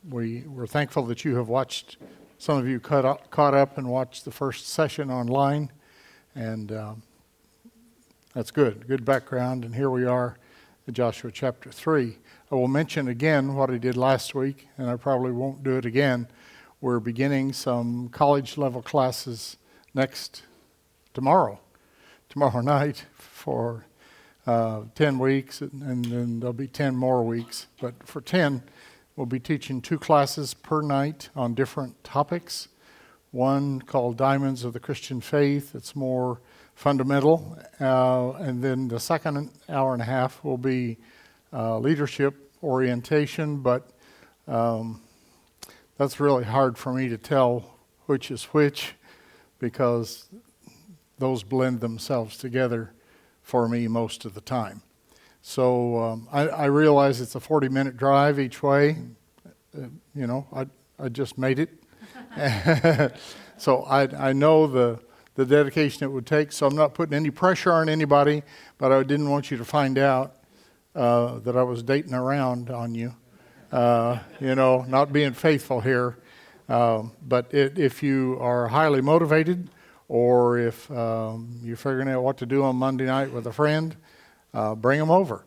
we're thankful that you have watched, some of you caught up and watched the first session online, and that's good background. And here we are in Joshua chapter 3. I will mention again what I did last week, and I probably won't do it again. We're beginning some college level classes tomorrow night for 10 weeks, and then there'll be 10 more weeks. But for 10, we'll be teaching 2 classes per night on different topics. One called Diamonds of the Christian Faith. It's more fundamental. And then the second hour and a half will be leadership orientation, but that's really hard for me to tell which is which, because those blend themselves together for me most of the time. So I realize it's a 40-minute drive each way. I just made it. So I know the dedication it would take, so I'm not putting any pressure on anybody, but I didn't want you to find out that I was dating around on you, not being faithful here. But if you are highly motivated, or if you're figuring out what to do on Monday night with a friend, bring them over.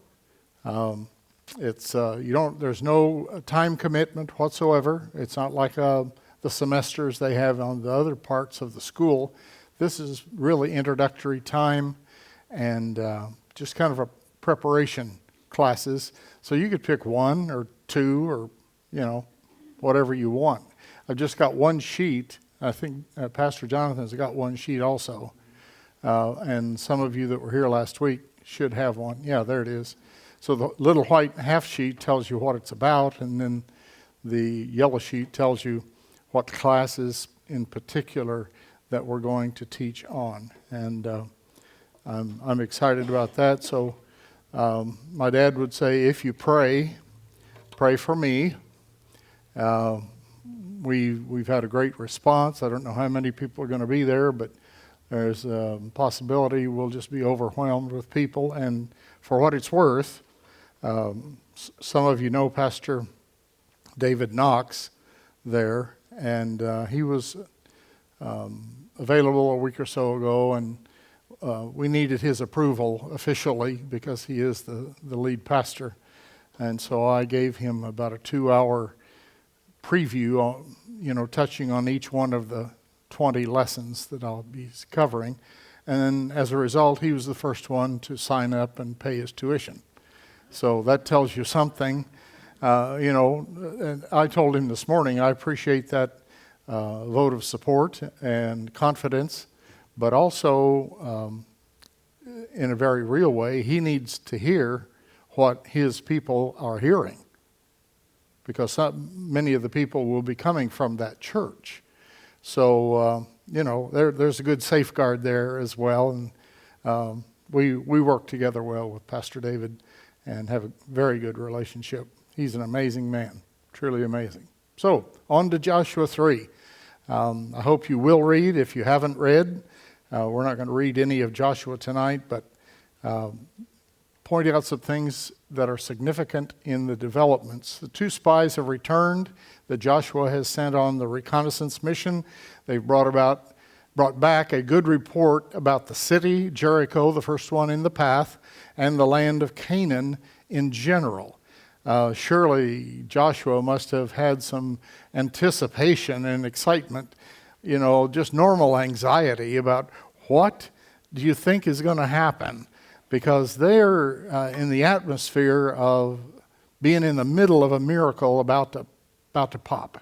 There's no time commitment whatsoever. It's not like the semesters they have on the other parts of the school. This is really introductory time and just kind of a preparation classes. So you could pick 1 or 2 or, whatever you want. I've just got one sheet. I think Pastor Jonathan's got one sheet also. And some of you that were here last week should have one. Yeah, there it is. So the little white half sheet tells you what it's about, and then the yellow sheet tells you what classes in particular that we're going to teach on. And I'm excited about that. So my dad would say, if you pray for me. We've had a great response. I don't know how many people are going to be there, but there's a possibility we'll just be overwhelmed with people. And for what it's worth, some of you know Pastor David Knox there, and he was available a week or so ago, and we needed his approval officially because he is the lead pastor. And so I gave him about a 2-hour preview, touching on each one of the 20 lessons that I'll be covering. And then as a result, he was the first one to sign up and pay his tuition. So that tells you something. And I told him this morning, I appreciate that vote of support and confidence, but also in a very real way, he needs to hear what his people are hearing, because many of the people will be coming from that church. So, there's a good safeguard there as well. And we work together well with Pastor David and have a very good relationship. He's an amazing man, truly amazing. So, on to Joshua 3. I hope you will read if you haven't read. We're not going to read any of Joshua tonight, but point out some things that are significant in the developments. The 2 spies have returned that Joshua has sent on the reconnaissance mission. They've brought back a good report about the city, Jericho, the first one in the path, and the land of Canaan in general. Surely Joshua must have had some anticipation and excitement, just normal anxiety about what do you think is going to happen? Because they're in the atmosphere of being in the middle of a miracle about to pop.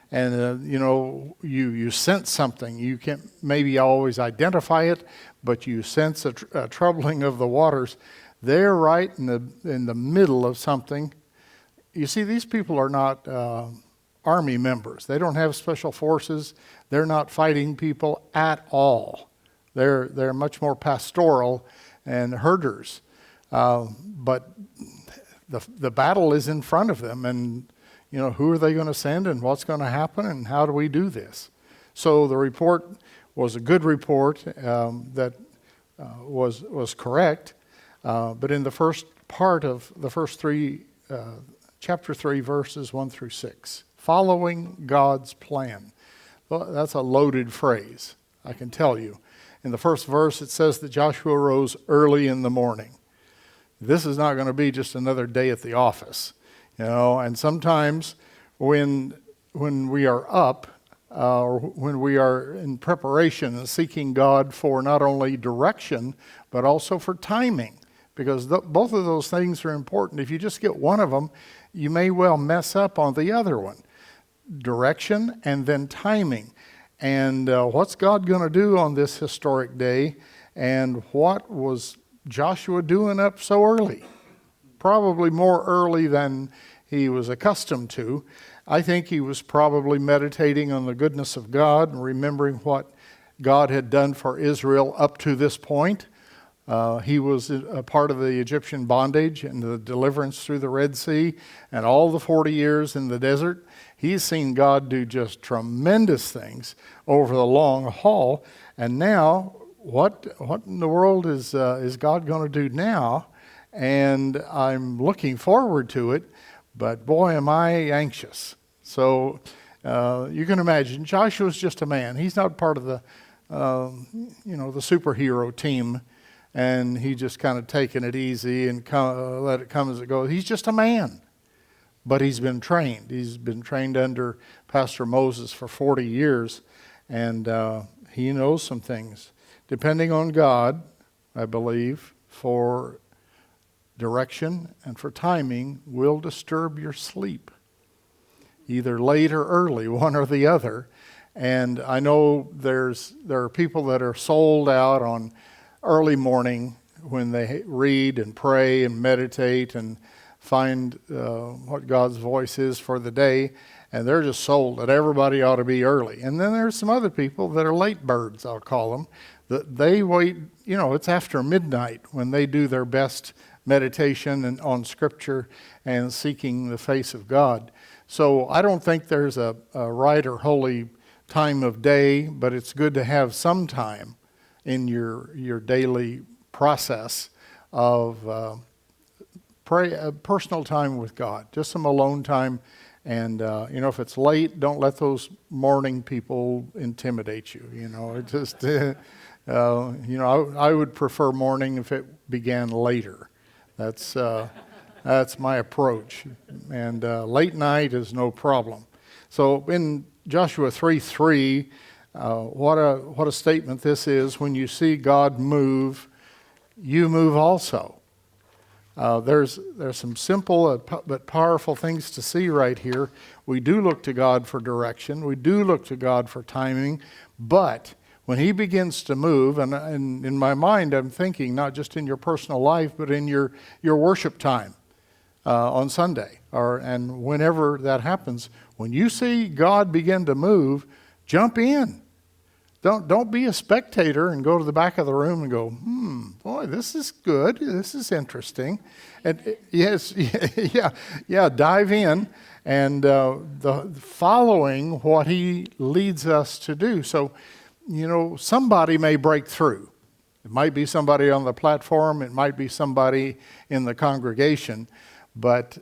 And, you sense something. You can't maybe always identify it, but you sense a troubling of the waters. They're right in the middle of something. You see, these people are not army members. They don't have special forces. They're not fighting people at all. They're much more pastoral and herders, but the battle is in front of them, and who are they going to send, and what's going to happen, and how do we do this? So the report was a good report that was correct, but in the first part of the first 3 chapter 3, verses 1 through 6. Following God's plan. Well, that's a loaded phrase, I can tell you. In the first verse, it says that Joshua rose early in the morning. This is not going to be just another day at the office, and sometimes when we are up, or when we are in preparation and seeking God for not only direction, but also for timing, because both of those things are important. If you just get one of them, you may well mess up on the other one. Direction and then timing. And what's God going to do on this historic day? And what was Joshua doing up so early? Probably more early than he was accustomed to. I think he was probably meditating on the goodness of God and remembering what God had done for Israel up to this point. He was a part of the Egyptian bondage and the deliverance through the Red Sea and all the 40 years in the desert. He's seen God do just tremendous things over the long haul. And now, what in the world is God going to do now? And I'm looking forward to it, but boy, am I anxious. So you can imagine, Joshua's just a man. He's not part of the superhero team, and he just kind of taking it easy and let it come as it goes. He's just a man. But he's been trained. He's been trained under Pastor Moses for 40 years, and he knows some things. Depending on God, I believe, for direction and for timing will disturb your sleep, either late or early, one or the other. And I know there are people that are sold out on early morning when they read and pray and meditate and find what God's voice is for the day, and they're just sold that everybody ought to be early. And then there's some other people that are late birds, I'll call them, that they wait, it's after midnight when they do their best meditation and on Scripture and seeking the face of God. So I don't think there's a right or holy time of day, but it's good to have some time in your daily process of personal time with God, just some alone time. And, if it's late, don't let those morning people intimidate you. It just, I would prefer morning if it began later. That's my approach. And late night is no problem. So in Joshua 3:3, what a statement this is. When you see God move, you move also. There's some simple but powerful things to see right here. We do look to God for direction. We do look to God for timing. But when he begins to move, and in my mind I'm thinking not just in your personal life, but in your worship time on Sunday, and whenever that happens, when you see God begin to move, jump in. Don't be a spectator and go to the back of the room and go, boy, this is good. This is interesting. And yes, yeah, dive in and following what he leads us to do. So, somebody may break through. It might be somebody on the platform. It might be somebody in the congregation. But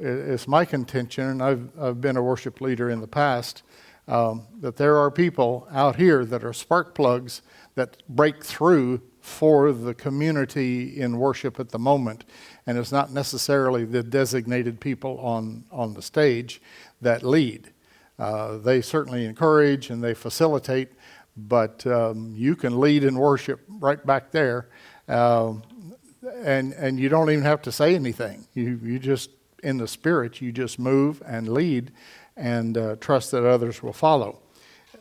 it's my contention, and I've been a worship leader in the past, that there are people out here that are spark plugs that break through for the community in worship at the moment. And it's not necessarily the designated people on the stage that lead. They certainly encourage and they facilitate, but you can lead in worship right back there. And you don't even have to say anything. You just, in the Spirit, you just move and lead and trust that others will follow.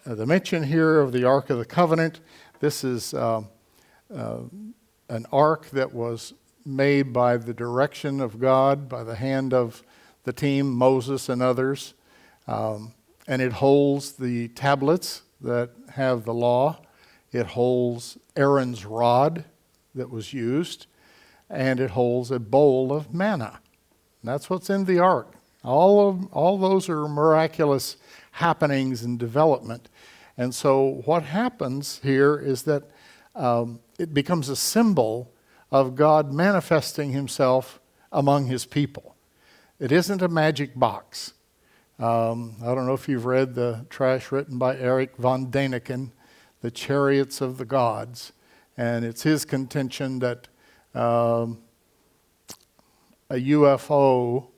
The mention here of the Ark of the Covenant, this is an ark that was made by the direction of God, by the hand of the team, Moses and others. And it holds the tablets that have the law. It holds Aaron's rod that was used. And it holds a bowl of manna. And that's what's in the ark. All those are miraculous happenings and development. And so what happens here is that it becomes a symbol of God manifesting himself among his people. It isn't a magic box. I don't know if you've read the trash written by Eric von Däniken, The Chariots of the Gods. And it's his contention that a UFO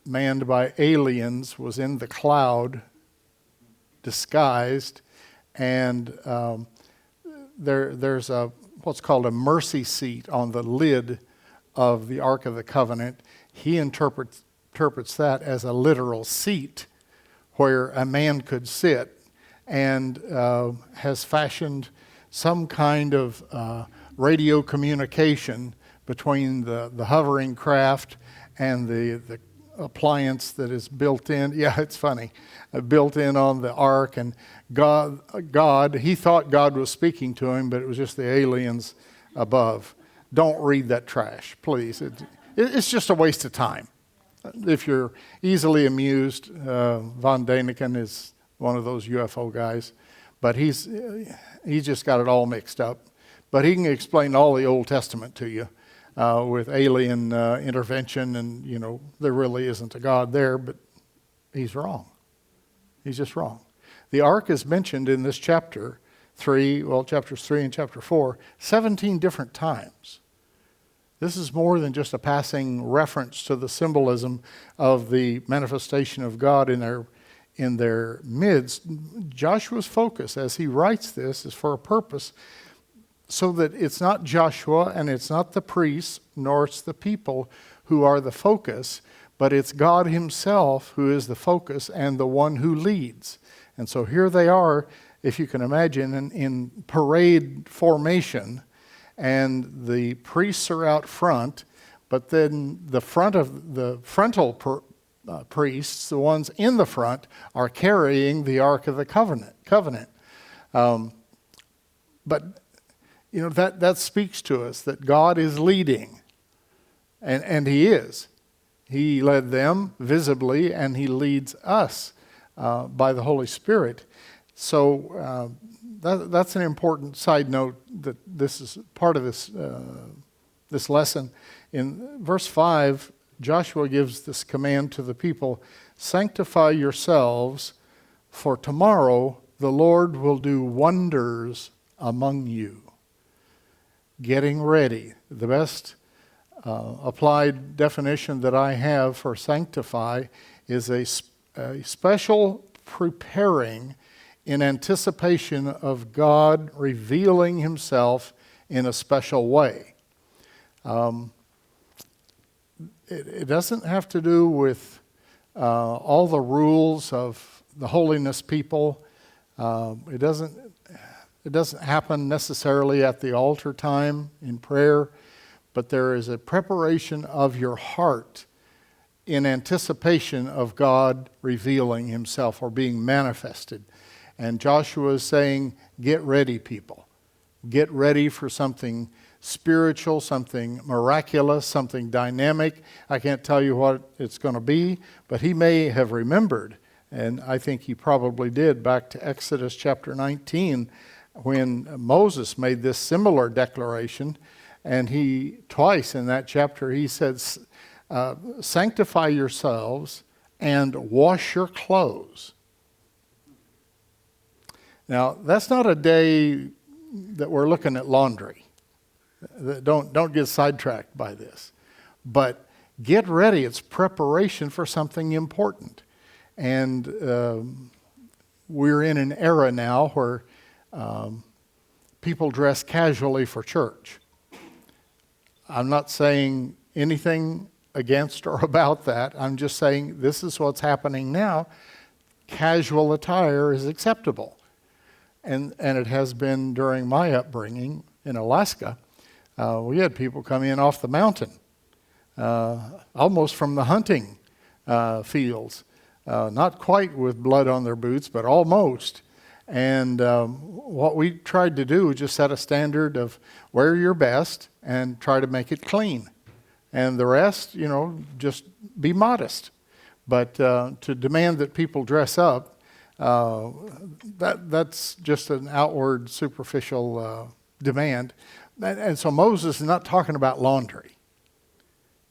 manned by aliens was in the cloud, disguised, and there's what's called a mercy seat on the lid of the Ark of the Covenant. He interprets that as a literal seat where a man could sit, and has fashioned some kind of radio communication between the hovering craft and the appliance that is built in. Yeah, it's funny. Built in on the ark, and God, he thought God was speaking to him, but it was just the aliens above. Don't read that trash, please. It's just a waste of time. If you're easily amused, von Däniken is one of those UFO guys, but he's just got it all mixed up. But he can explain all the Old Testament to you with alien intervention, and there really isn't a God there, but he's wrong. He's just wrong. The ark is mentioned in this chapters 3 and chapter 4, 17 different times. This is more than just a passing reference to the symbolism of the manifestation of God in their midst. Joshua's focus as he writes this is for a purpose, so that it's not Joshua and it's not the priests, nor it's the people who are the focus, but it's God himself who is the focus and the one who leads. And so here they are, if you can imagine, in parade formation, and the priests are out front, but then the frontal priests, the ones in the front, are carrying the Ark of the Covenant. But that speaks to us that God is leading, and he is. He led them visibly, and he leads us by the Holy Spirit. So that's an important side note, that this is part of this lesson. In verse 5, Joshua gives this command to the people: sanctify yourselves, for tomorrow the Lord will do wonders among you. Getting ready. The best applied definition that I have for sanctify is a special preparing in anticipation of God revealing himself in a special way. It doesn't have to do with all the rules of the holiness people. It doesn't happen necessarily at the altar time in prayer, but there is a preparation of your heart in anticipation of God revealing himself or being manifested. And Joshua is saying, get ready, people. Get ready for something spiritual, something miraculous, something dynamic. I can't tell you what it's going to be, but he may have remembered, and I think he probably did, back to Exodus chapter 19, when Moses made this similar declaration, and he twice in that chapter he said, sanctify yourselves and wash your clothes. Now, that's not a day that we're looking at laundry. Don't get sidetracked by this. But get ready. It's preparation for something important. And we're in an era now where people dress casually for church. I'm not saying anything against or about that. I'm just saying this is what's happening now. Casual attire is acceptable. And it has been during my upbringing in Alaska. We had people come in off the mountain, almost from the hunting fields. Not quite with blood on their boots, but almost. And what we tried to do was just set a standard of wear your best and try to make it clean. And the rest, just be modest. But to demand that people dress up, that's just an outward, superficial demand. And so Moses is not talking about laundry.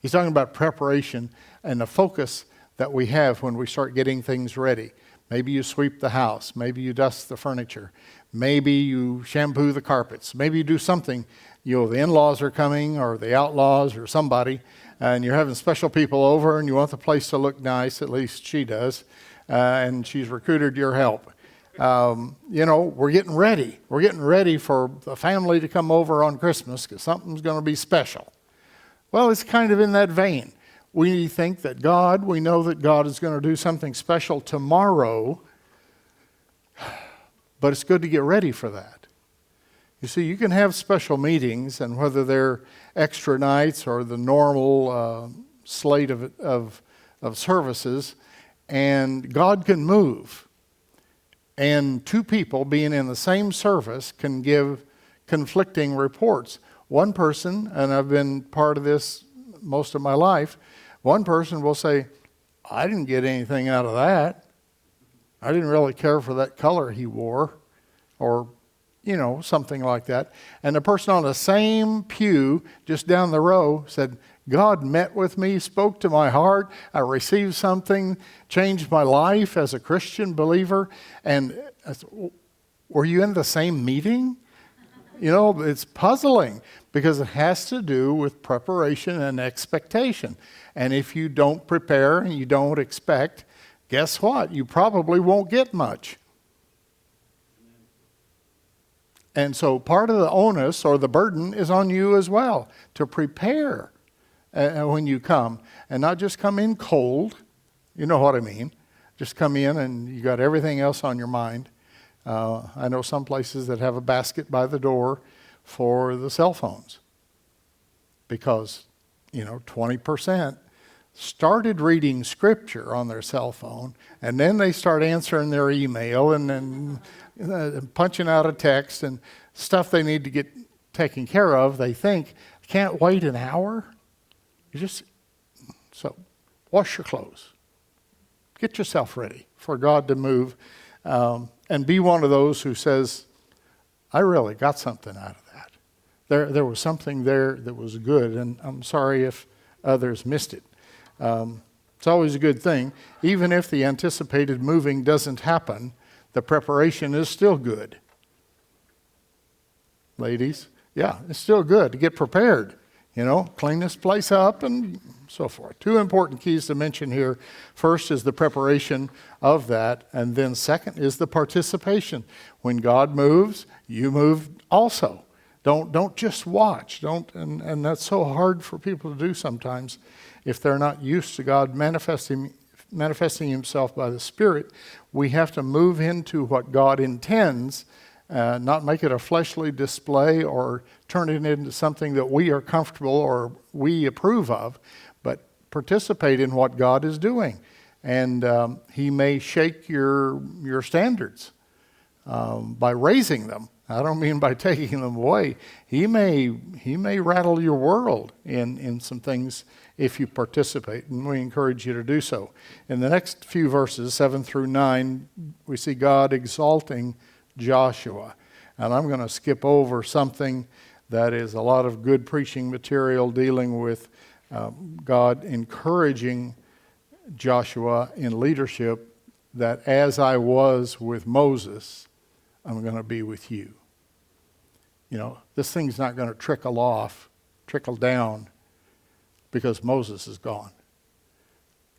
He's talking about preparation and the focus that we have when we start getting things ready. Maybe you sweep the house. Maybe you dust the furniture. Maybe you shampoo the carpets. Maybe you do something. The in-laws are coming, or the outlaws, or somebody, and you're having special people over, and you want the place to look nice. At least she does, and she's recruited your help. We're getting ready. We're getting ready for the family to come over on Christmas because something's going to be special. Well, it's kind of in that vein. We think that we know that God is going to do something special tomorrow, but it's good to get ready for that. You see, you can have special meetings, and whether they're extra nights or the normal slate of services, and God can move. And two people being in the same service can give conflicting reports. One person, and I've been part of this most of my life, one person will say, I didn't get anything out of that. I didn't really care for that color he wore, or, something like that. And the person on the same pew just down the row said, God met with me, spoke to my heart. I received something, changed my life as a Christian believer. And I said, were you in the same meeting? It's puzzling because it has to do with preparation and expectation. And if you don't prepare and you don't expect, guess what? You probably won't get much. And so part of the onus or the burden is on you as well to prepare when you come, and not just come in cold. You know what I mean. Just come in and you got everything else on your mind. I know some places that have a basket by the door for the cell phones because, 20% started reading scripture on their cell phone, and then they start answering their email and then punching out a text and stuff they need to get taken care of. They think, can't wait an hour? So wash your clothes. Get yourself ready for God to move, and be one of those who says, I really got something out of that. There was something there that was good, and I'm sorry if others missed it. It's always a good thing. Even if the anticipated moving doesn't happen, the preparation is still good. Ladies, yeah, it's still good to get prepared. Clean this place up and so forth. Two important keys to mention here. First is the preparation of that, and then second is the participation. When God moves, you move also. Don't just watch. And that's so hard for people to do sometimes if they're not used to God manifesting himself by the Spirit. We have to move into what God intends, not make it a fleshly display or turn it into something that we are comfortable or we approve of, but participate in what God is doing. And he may shake your standards by raising them. I don't mean by taking them away. He may rattle your world in some things if you participate, and we encourage you to do so. In the next few verses, 7 through 9, we see God exalting Joshua. And I'm going to skip over something that is a lot of good preaching material dealing with God encouraging Joshua in leadership, that as I was with Moses, I'm going to be with you. This thing's not going to trickle down because Moses is gone.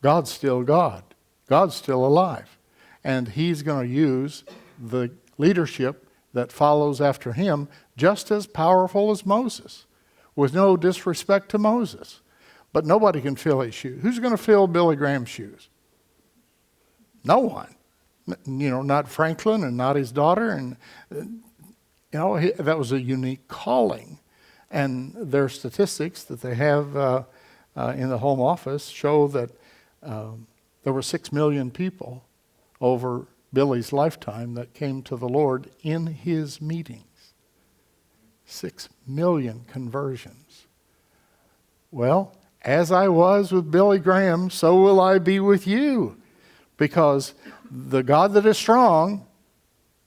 God's still God. God's still alive. And he's going to use the leadership that follows after him just as powerful as Moses, with no disrespect to Moses. But nobody can fill his shoes. Who's going to fill Billy Graham's shoes? No one. Not Franklin and not his daughter. And, that was a unique calling. And their statistics that they have in the home office show that there were 6 million people over Billy's lifetime that came to the Lord in his meetings. 6 million conversions. Well, as I was with Billy Graham, so will I be with you. Because the God that is strong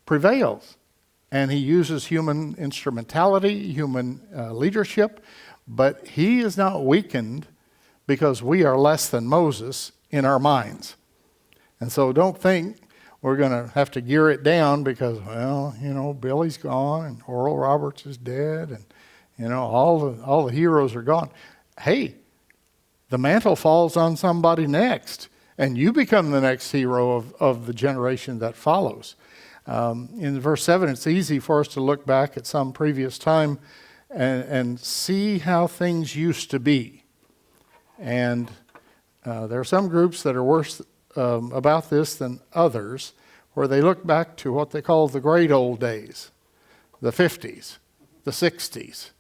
prevails. And he uses human instrumentality, human leadership, but he is not weakened because we are less than Moses in our minds. And so don't think we're going to have to gear it down because, well, Billy's gone and Oral Roberts is dead and, all the heroes are gone. Hey, the mantle falls on somebody next, and you become the next hero of the generation that follows. In verse 7, it's easy for us to look back at some previous time and see how things used to be. And there are some groups that are worse about this than others, where they look back to what they call the great old days, the 50s, the 60s,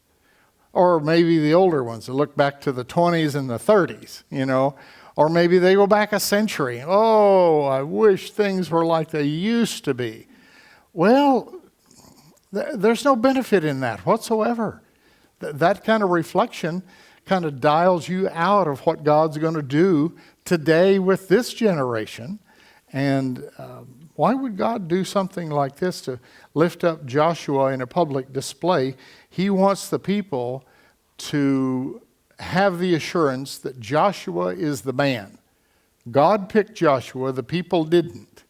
or maybe the older ones that look back to the 20s and the 30s, or maybe they go back a century. Oh, I wish things were like they used to be. Well, there's no benefit in that whatsoever. That kind of reflection kind of dials you out of what God's going to do today with this generation. And why would God do something like this to lift up Joshua in a public display? He wants the people to have the assurance that Joshua is the man. God picked Joshua, the people didn't.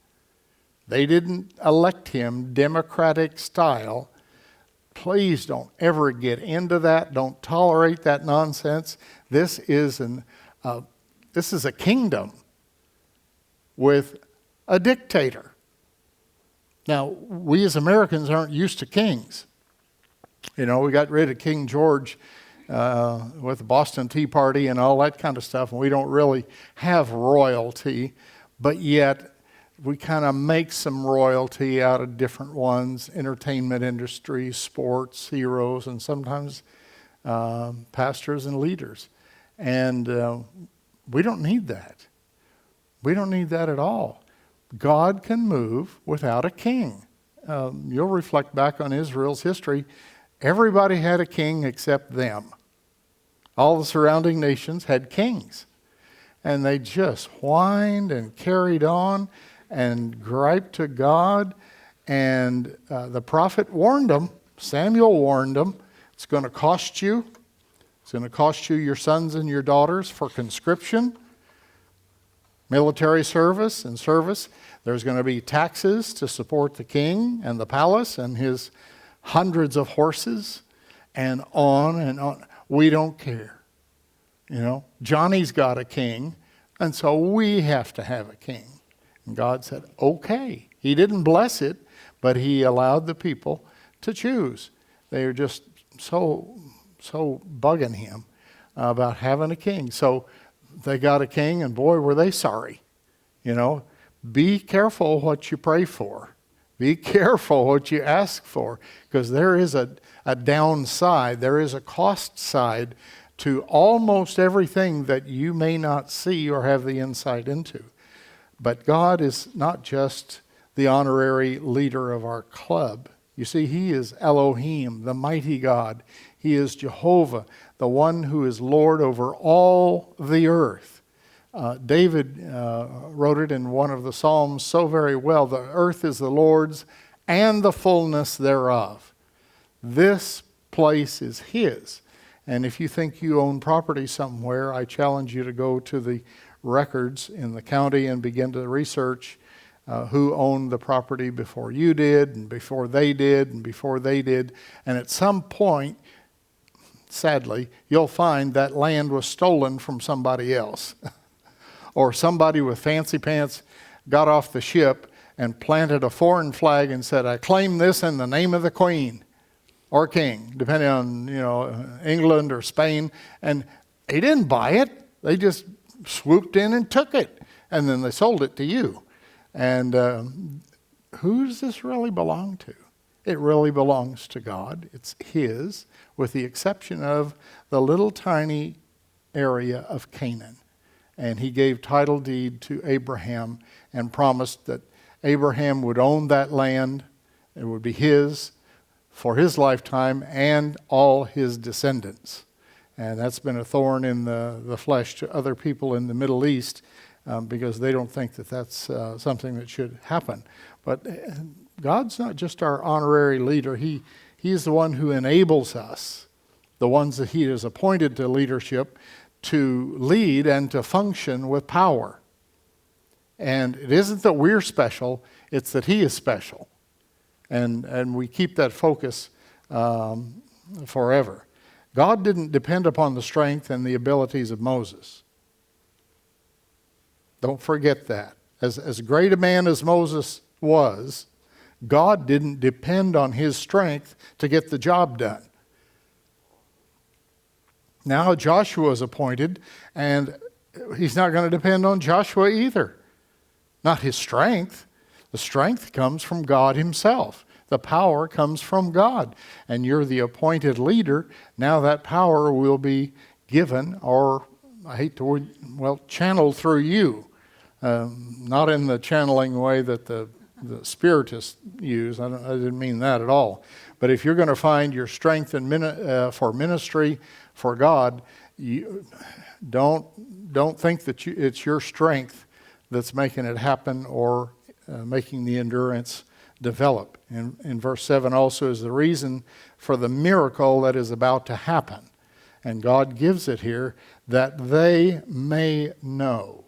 They didn't elect him democratic style. Please don't ever get into that. Don't tolerate that nonsense. This is a kingdom with a dictator. Now, we as Americans aren't used to kings. We got rid of King George with the Boston Tea Party and all that kind of stuff, and we don't really have royalty, but yet we kind of make some royalty out of different ones: entertainment industry, sports, heroes, and sometimes pastors and leaders. And we don't need that. We don't need that at all. God can move without a king. You'll reflect back on Israel's history. Everybody had a king except them. All the surrounding nations had kings. And they just whined and carried on and griped to God. And the prophet warned them, Samuel warned them, it's going to cost you. It's going to cost you your sons and your daughters for conscription, military service and service. There's going to be taxes to support the king and the palace and his hundreds of horses, and on and on. We don't care. Johnny's got a king, and so we have to have a king. And God said, okay. He didn't bless it, but he allowed the people to choose. They were just so bugging him about having a king. So they got a king, and boy, were they sorry. Be careful what you pray for. Be careful what you ask for, because there is a downside. There is a cost side to almost everything that you may not see or have the insight into. But God is not just the honorary leader of our club. You see, he is Elohim, the mighty God. He is Jehovah, the one who is Lord over all the earth. David wrote it in one of the Psalms so very well. The earth is the Lord's and the fullness thereof. This place is his. And if you think you own property somewhere, I challenge you to go to the records in the county and begin to research who owned the property before you did, and before they did, and before they did. And at some point, sadly, you'll find that land was stolen from somebody else. Or somebody with fancy pants got off the ship and planted a foreign flag and said, I claim this in the name of the Queen or King, depending on, England or Spain. And they didn't buy it. They just swooped in and took it. And then they sold it to you. And who does this really belong to? It really belongs to God. It's his, with the exception of the little tiny area of Canaan. And he gave title deed to Abraham and promised that Abraham would own that land. It would be his for his lifetime and all his descendants. And that's been a thorn in the flesh to other people in the Middle East because they don't think that that's something that should happen. But God's not just our honorary leader. He's the one who enables us, the ones that he has appointed to leadership, to lead and to function with power. And it isn't that we're special, it's that he is special. And we keep that focus forever. God didn't depend upon the strength and the abilities of Moses. Don't forget that. As great a man as Moses was, God didn't depend on his strength to get the job done. Now Joshua is appointed, and he's not going to depend on Joshua either. Not his strength. The strength comes from God himself. The power comes from God. And you're the appointed leader. Now that power will be given, or I hate the word, channeled through you. Not in the channeling way that the spiritists use. I didn't mean that at all. But if you're going to find your strength for ministry for God, you don't think that it's your strength that's making it happen or making the endurance develop. In verse 7 also is the reason for the miracle that is about to happen. And God gives it here that they may know.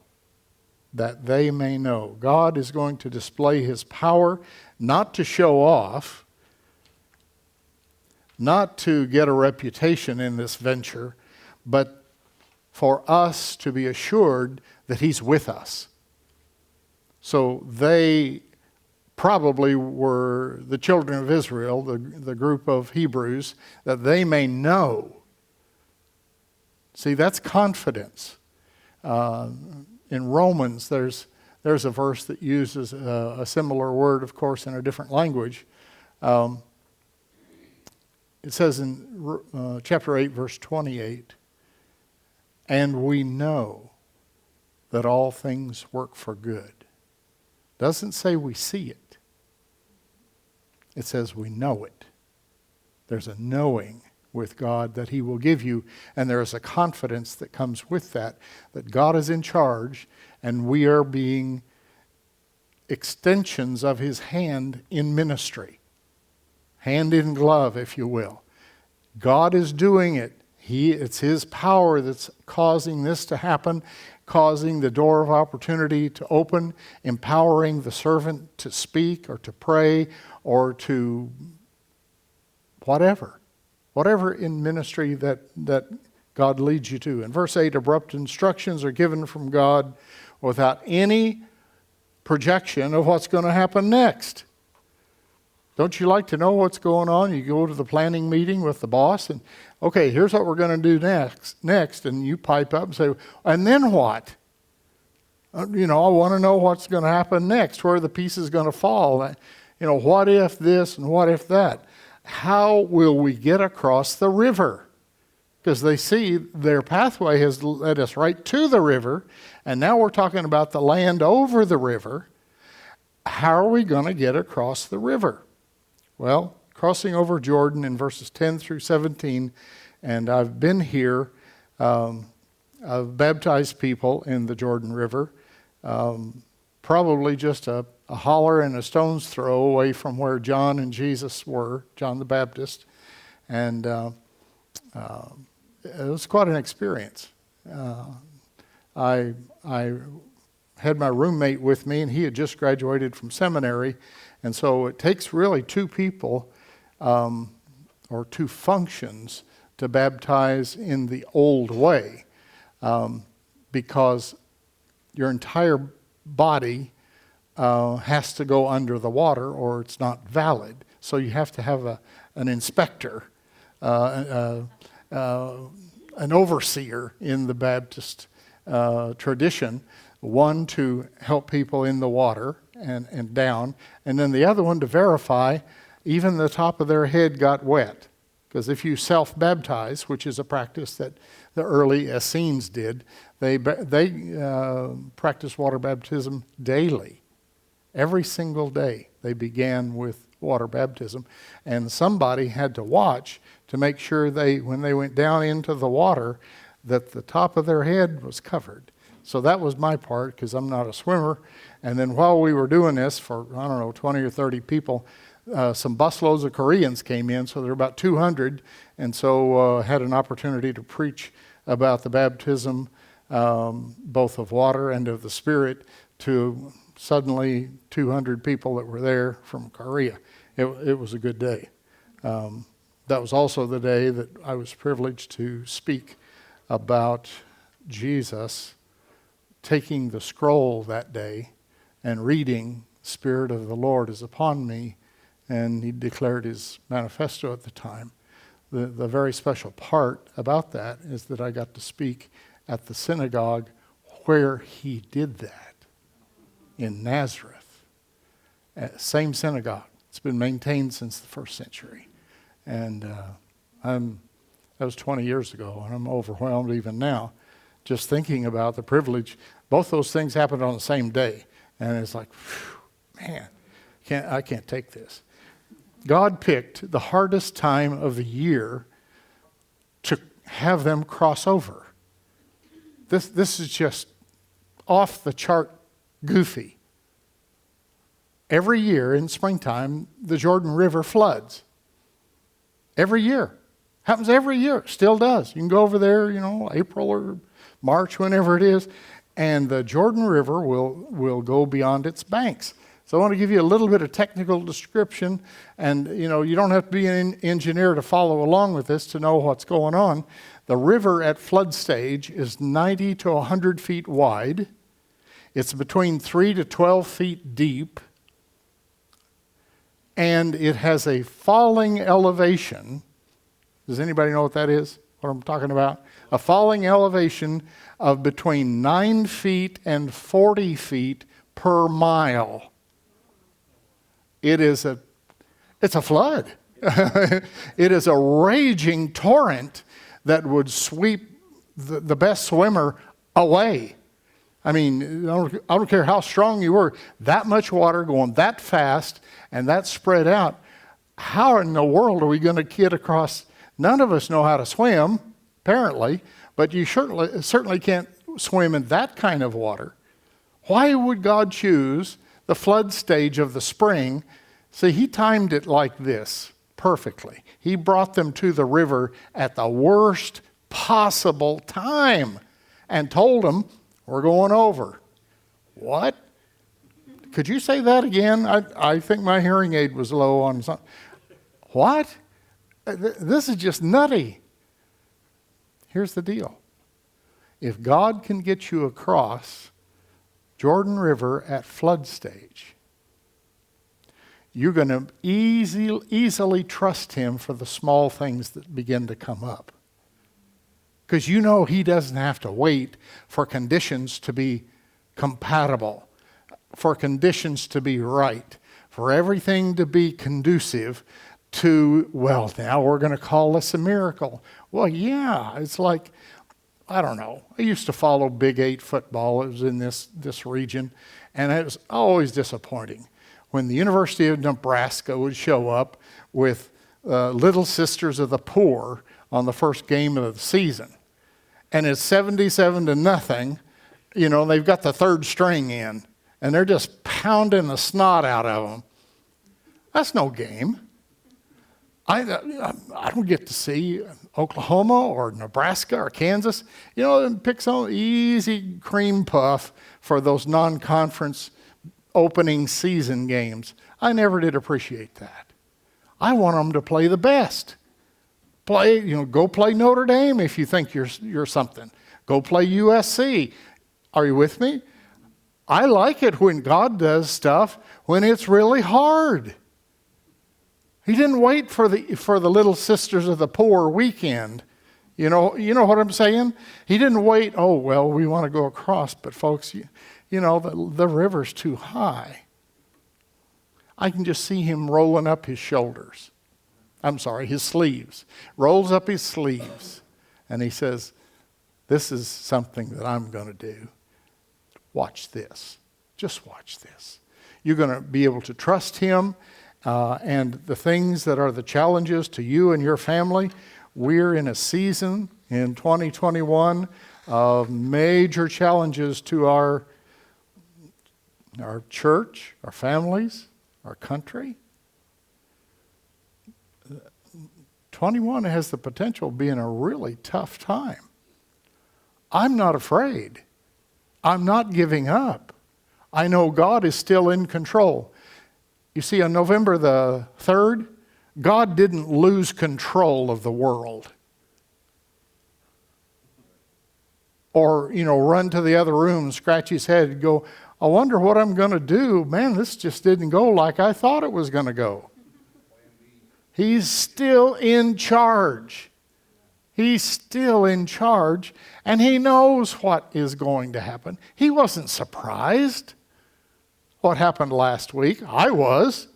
That they may know. God is going to display his power, not to show off, not to get a reputation in this venture, but for us to be assured that he's with us. So they probably were the children of Israel, the group of Hebrews, that they may know. See, that's confidence. In Romans, there's a verse that uses a similar word, of course, in a different language. It says in chapter 8, verse 28, and we know that all things work for good. Doesn't say we see it. It says we know it. There's a knowing with God that he will give you, and there is a confidence that comes with that God is in charge, and we are being extensions of his hand in ministry. Hand in glove, if you will. God is doing it. It's his power that's causing this to happen, causing the door of opportunity to open, empowering the servant to speak or to pray or to whatever in ministry that God leads you to. In verse 8, abrupt instructions are given from God without any projection of what's going to happen next. Don't you like to know what's going on? You go to the planning meeting with the boss and, okay, here's what we're going to do next, and you pipe up and say, and then what? I want to know what's going to happen next, where the piece is going to fall. What if this and what if that? How will we get across the river? Because they see their pathway has led us right to the river, and now we're talking about the land over the river. How are we going to get across the river? Well, crossing over Jordan in verses 10 through 17, and I've been here. I've baptized people in the Jordan River, probably just a holler and a stone's throw away from where John and Jesus were, John the Baptist. And it was quite an experience. I had my roommate with me, and he had just graduated from seminary. And so it takes really two people or two functions to baptize in the old way, because your entire body has to go under the water or it's not valid. So you have to have an inspector, an overseer in the Baptist tradition, one to help people in the water and down, and then the other one to verify even the top of their head got wet. Because if you self-baptize, which is a practice that the early Essenes did, they practiced water baptism daily. Every single day they began with water baptism, and somebody had to watch to make sure when they went down into the water, that the top of their head was covered. So that was my part, because I'm not a swimmer. And then while we were doing this for, 20 or 30 people, some busloads of Koreans came in, so there were about 200, and so had an opportunity to preach about the baptism, both of water and of the Spirit, to suddenly 200 people that were there from Korea. It was a good day. That was also the day that I was privileged to speak about Jesus taking the scroll that day and reading, "Spirit of the Lord is upon me," and he declared his manifesto at the time. The very special part about that is that I got to speak at the synagogue where he did that, in Nazareth. Same synagogue. It's been maintained since the 1st century. And that was 20 years ago, and I'm overwhelmed even now just thinking about the privilege. Both those things happened on the same day. And it's like, whew, man, I can't take this. God picked the hardest time of the year to have them cross over. This is just off the chart goofy. Every year in springtime, the Jordan River floods. Every year. Happens every year. Still does. You can go over there, April or March, whenever it is, and the Jordan River will go beyond its banks. So I want to give you a little bit of technical description, and you don't have to be an engineer to follow along with this to know what's going on. The river at flood stage is 90 to 100 feet wide. It's between 3 to 12 feet deep, and it has a falling elevation. Does anybody know what that is? What I'm talking about? A falling elevation of between 9 feet and 40 feet per mile. It's a flood. It is a raging torrent that would sweep the best swimmer away. I mean, I don't care how strong you were, that much water going that fast and that spread out. How in the world are we going to get across? None of us know how to swim, apparently, but you certainly can't swim in that kind of water. Why would God choose the flood stage of the spring? See, he timed it like this perfectly. He brought them to the river at the worst possible time and told them, "We're going over." What? Could you say that again? I think my hearing aid was low on something. What? This is just nutty. Here's the deal. If God can get you across Jordan River at flood stage, you're going to easily trust him for the small things that begin to come up. Because he doesn't have to wait for conditions to be compatible, for conditions to be right, for everything to be conducive to, well, now we're going to call this a miracle. Well, yeah, it's like, I don't know. I used to follow Big 8 football. It was in this region, and it was always disappointing when the University of Nebraska would show up with Little Sisters of the Poor on the first game of the season. And it's 77-0, they've got the third string in, and they're just pounding the snot out of them. That's no game. I don't get to see Oklahoma or Nebraska or Kansas, pick some easy cream puff for those non-conference opening season games. I never did appreciate that. I want them to play the best. Go play Notre Dame if you think you're something. Go play USC. Are you with me? I like it when God does stuff when it's really hard. He didn't wait for the Little Sisters of the Poor weekend. You know what I'm saying? He didn't wait, oh, well, we want to go across, but folks, the river's too high. I can just see him rolling up his shoulders. His sleeves. Rolls up his sleeves. And he says, this is something that I'm going to do. Watch this. Just watch this. You're going to be able to trust him. And the things that are the challenges to you and your family, we're in a season in 2021 of major challenges to our church, our families, our country. 21 has the potential of being a really tough time I'm not afraid. I'm not giving up. I know God is still in control. You see, on November the 3rd, God didn't lose control of the world. Or, run to the other room and scratch his head and go, I wonder what I'm going to do. Man, this just didn't go like I thought it was going to go. He's still in charge. He's still in charge, and he knows what is going to happen. He wasn't surprised what happened last week. I was.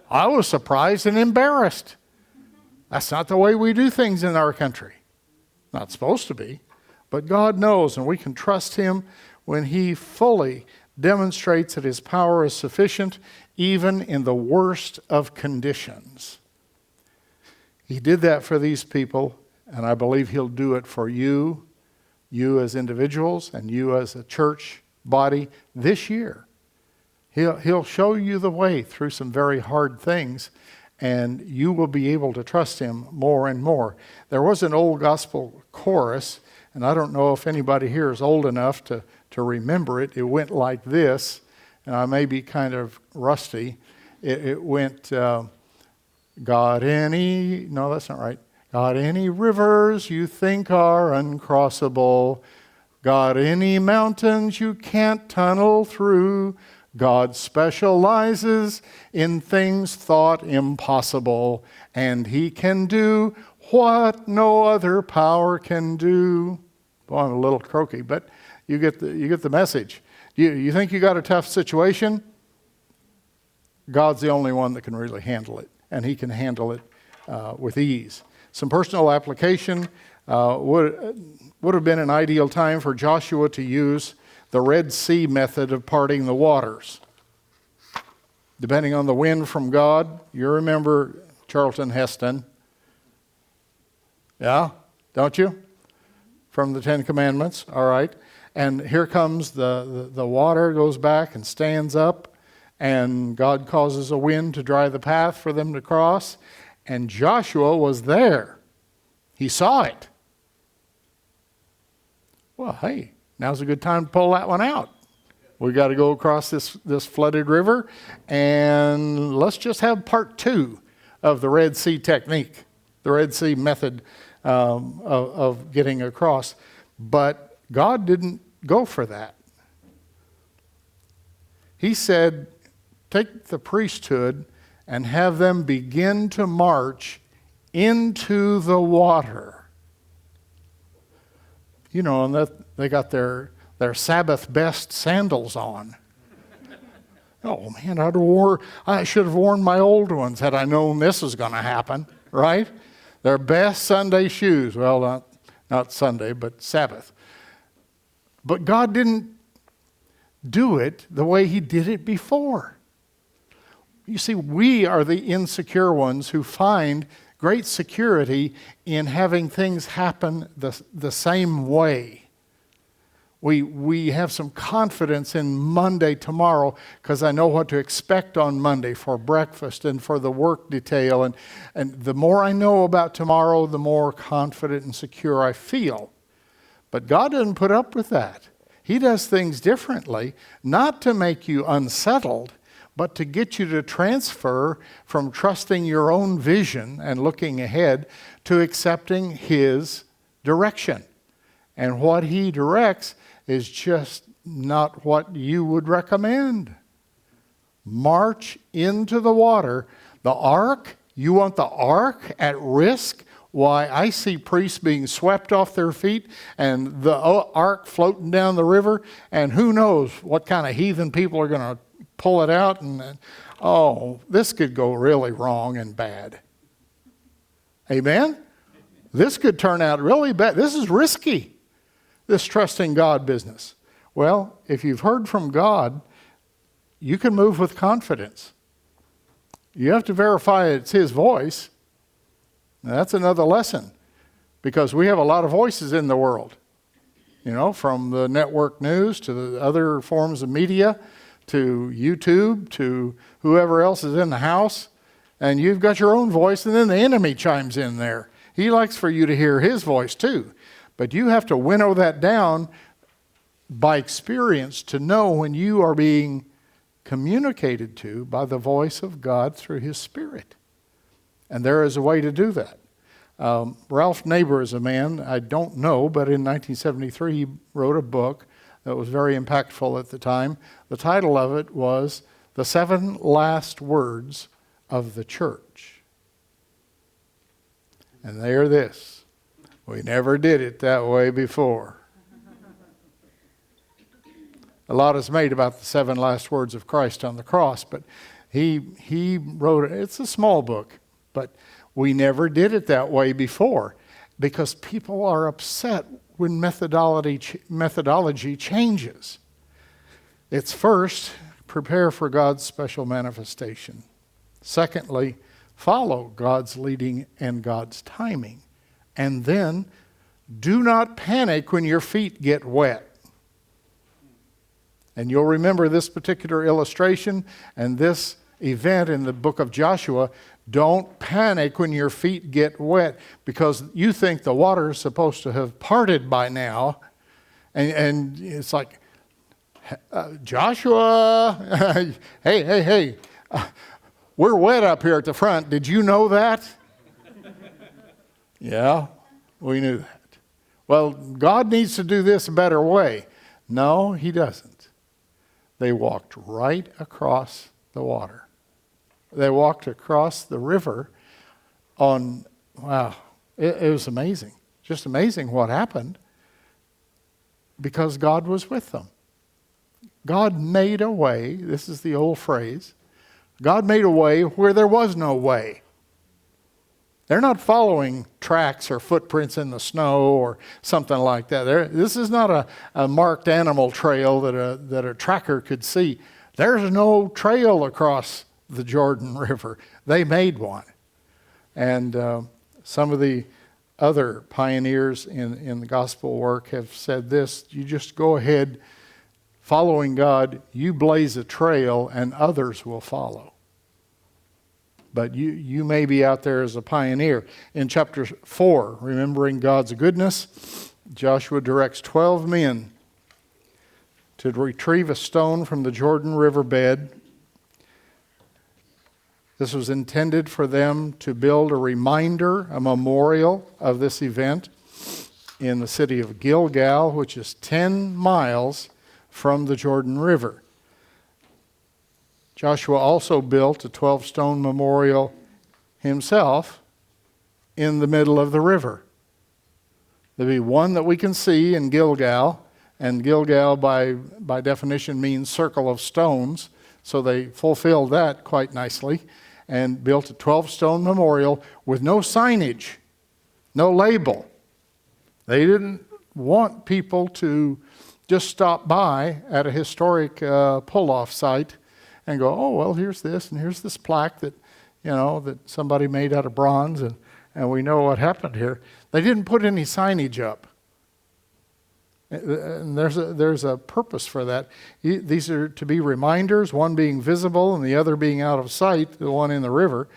I was surprised and embarrassed. That's not the way we do things in our country. Not supposed to be. But God knows, and we can trust him when he fully demonstrates that his power is sufficient even in the worst of conditions. He did that for these people, and I believe he'll do it for you as individuals and you as a church body this year. He'll show you the way through some very hard things, and you will be able to trust him more and more. There was an old gospel chorus, and I don't know if anybody here is old enough to remember it. It went like this, and I may be kind of rusty. It went, got any rivers you think are uncrossable, got any mountains you can't tunnel through, God specializes in things thought impossible, and he can do what no other power can do. Well, I'm a little croaky, but you get the message. You think you got a tough situation? God's the only one that can really handle it, and he can handle it with ease. Some personal application would have been an ideal time for Joshua to use the Red Sea method of parting the waters. Depending on the wind from God, you remember Charlton Heston. Yeah, don't you? From the Ten Commandments, all right. And here comes the water, goes back and stands up, and God causes a wind to dry the path for them to cross, and Joshua was there. He saw it. Well, hey, now's a good time to pull that one out. We got to go across this flooded river, and let's just have part 2 of the Red Sea technique, the Red Sea method of getting across. But God didn't go for that. He said, take the priesthood and have them begin to march into the water. And that they got their Sabbath best sandals on. Oh man, I should have worn my old ones had I known this was going to happen, right? Their best Sunday shoes. Well, not Sunday, but Sabbath. But God didn't do it the way he did it before. You see, we are the insecure ones who find great security in having things happen the same way. We have some confidence in Monday tomorrow because I know what to expect on Monday for breakfast and for the work detail. And the more I know about tomorrow, the more confident and secure I feel. But God doesn't put up with that. He does things differently, not to make you unsettled, but to get you to transfer from trusting your own vision and looking ahead to accepting his direction. And what he directs is just not what you would recommend. March into the water. The ark, you want the ark at risk? Why, I see priests being swept off their feet and the ark floating down the river, and who knows what kind of heathen people are going to pull it out, and this could go really wrong and bad. Amen? This could turn out really bad. This is risky. This trusting God business. Well, if you've heard from God, you can move with confidence. You have to verify it's his voice. Now, that's another lesson, because we have a lot of voices in the world. From the network news to the other forms of media to YouTube to whoever else is in the house. And you've got your own voice, and then the enemy chimes in there. He likes for you to hear his voice too. But you have to winnow that down by experience to know when you are being communicated to by the voice of God through His Spirit. And there is a way to do that. Ralph Neighbor is a man I don't know, but in 1973 he wrote a book that was very impactful at the time. The title of it was The 7 Last Words of the Church. And they are this: we never did it that way before. A lot is made about the 7 last words of Christ on the cross, but he wrote it. It's a small book, but we never did it that way before, because people are upset when methodology changes. It's first, prepare for God's special manifestation. Secondly, follow God's leading and God's timing. And then, do not panic when your feet get wet. And you'll remember this particular illustration and this event in the book of Joshua. Don't panic when your feet get wet, because you think the water is supposed to have parted by now. And it's like, Joshua, hey, we're wet up here at the front. Did you know that? Yeah, we knew that. Well, God needs to do this a better way. No, He doesn't. They walked right across the water. They walked across the river on, wow, it was amazing. Just amazing what happened, because God was with them. God made a way. This is the old phrase. God made a way where there was no way. They're not following tracks or footprints in the snow or something like that. This is not a marked animal trail that a tracker could see. There's no trail across the Jordan River. They made one. And some of the other pioneers in the gospel work have said this: you just go ahead following God, you blaze a trail and others will follow. But you may be out there as a pioneer. In chapter 4, remembering God's goodness, Joshua directs 12 men to retrieve a stone from the Jordan River bed. This was intended for them to build a reminder, a memorial of this event in the city of Gilgal, which is 10 miles from the Jordan River. Joshua also built a 12-stone memorial himself in the middle of the river. There'll be one that we can see in Gilgal, and Gilgal by definition means circle of stones, so they fulfilled that quite nicely and built a 12-stone memorial with no signage, no label. They didn't want people to just stop by at a historic pull-off site and go, oh, well, here's this, and here's this plaque that, that somebody made out of bronze, and we know what happened here. They didn't put any signage up. And there's a purpose for that. These are to be reminders, one being visible and the other being out of sight, the one in the river,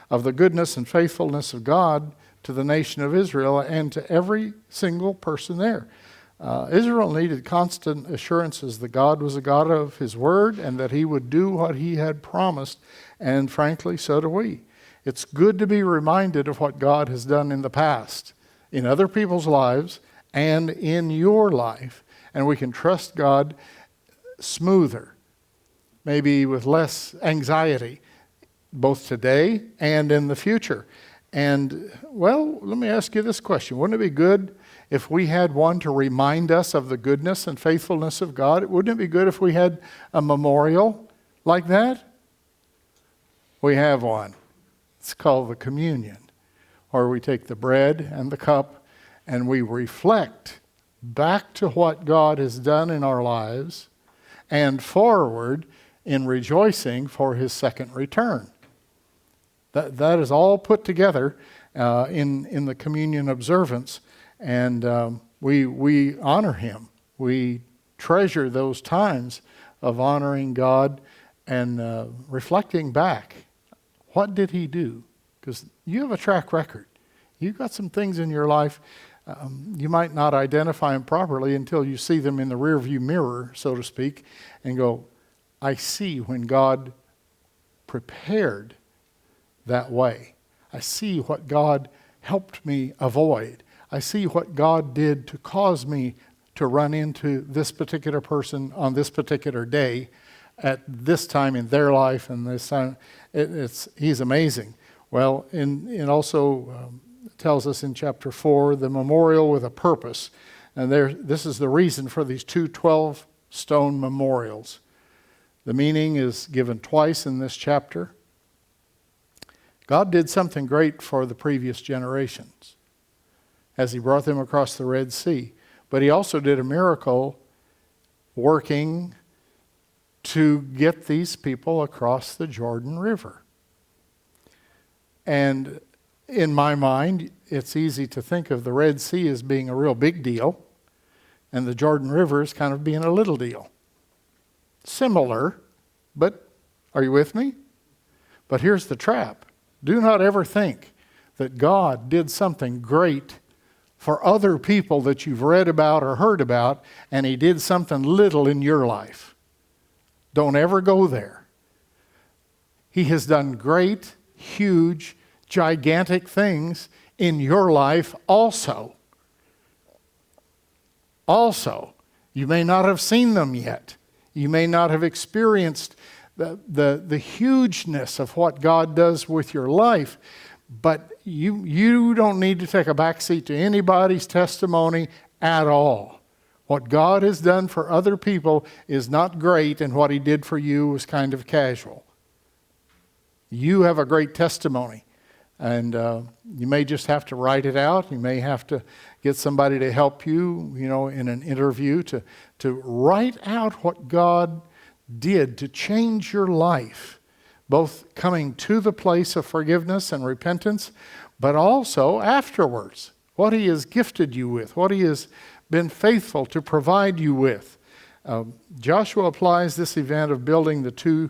of the goodness and faithfulness of God to the nation of Israel and to every single person there. Israel needed constant assurances that God was a God of His Word and that He would do what He had promised, and frankly, so do we. It's good to be reminded of what God has done in the past, in other people's lives, and in your life, and we can trust God smoother, maybe with less anxiety, both today and in the future. And, well, let me ask you this question. Wouldn't it be good if we had one to remind us of the goodness and faithfulness of God? Wouldn't it be good if we had a memorial like that? We have one. It's called the communion, where we take the bread and the cup and we reflect back to what God has done in our lives and forward in rejoicing for His second return. That is all put together in the communion observance, and we honor Him. We treasure those times of honoring God and reflecting back. What did He do? Because you have a track record. You've got some things in your life You might not identify them properly until you see them in the rearview mirror, so to speak, and go, I see when God prepared that way. I see what God helped me avoid. I see what God did to cause me to run into this particular person on this particular day at this time in their life and this time. He's amazing. Well, it also tells us in chapter 4, the memorial with a purpose. And this is the reason for these two 12-stone memorials. The meaning is given twice in this chapter. God did something great for the previous generations as he brought them across the Red Sea. But he also did a miracle working to get these people across the Jordan River. And in my mind, it's easy to think of the Red Sea as being a real big deal and the Jordan River as kind of being a little deal. Similar, but are you with me? But here's the trap. Do not ever think that God did something great for other people that you've read about or heard about, and he did something little in your life. Don't ever go there. He has done great, huge, gigantic things in your life also. Also, you may not have seen them yet. You may not have experienced the hugeness of what God does with your life, but you don't need to take a backseat to anybody's testimony at all. What God has done for other people is not great, and what he did for you was kind of casual. You have a great testimony, and you may just have to write it out. You may have to get somebody to help you, in an interview to write out what God did to change your life, both coming to the place of forgiveness and repentance, but also afterwards, what he has gifted you with, what he has been faithful to provide you with. Joshua applies this event of building the two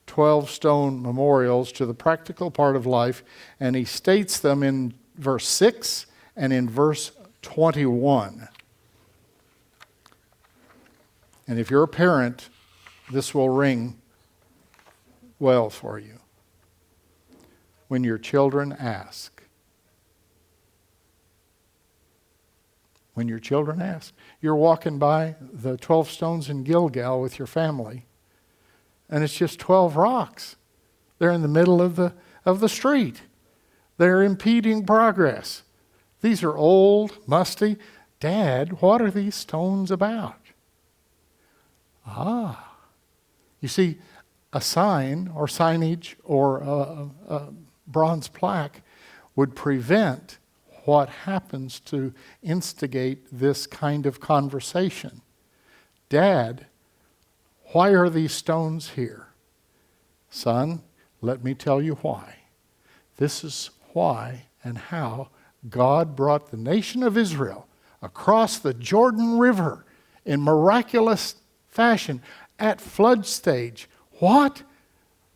12-stone memorials to the practical part of life, and he states them in verse 6 and in verse 21. And if you're a parent, this will ring well for you. When your children ask. When your children ask. You're walking by the 12 stones in Gilgal with your family, and it's just 12 rocks. They're in the middle of the street. They're impeding progress. These are old, musty. Dad, what are these stones about? You see, a sign or signage or a bronze plaque would prevent what happens to instigate this kind of conversation. Dad, why are these stones here? Son, let me tell you why. This is why and how God brought the nation of Israel across the Jordan River in miraculous fashion at flood stage. What?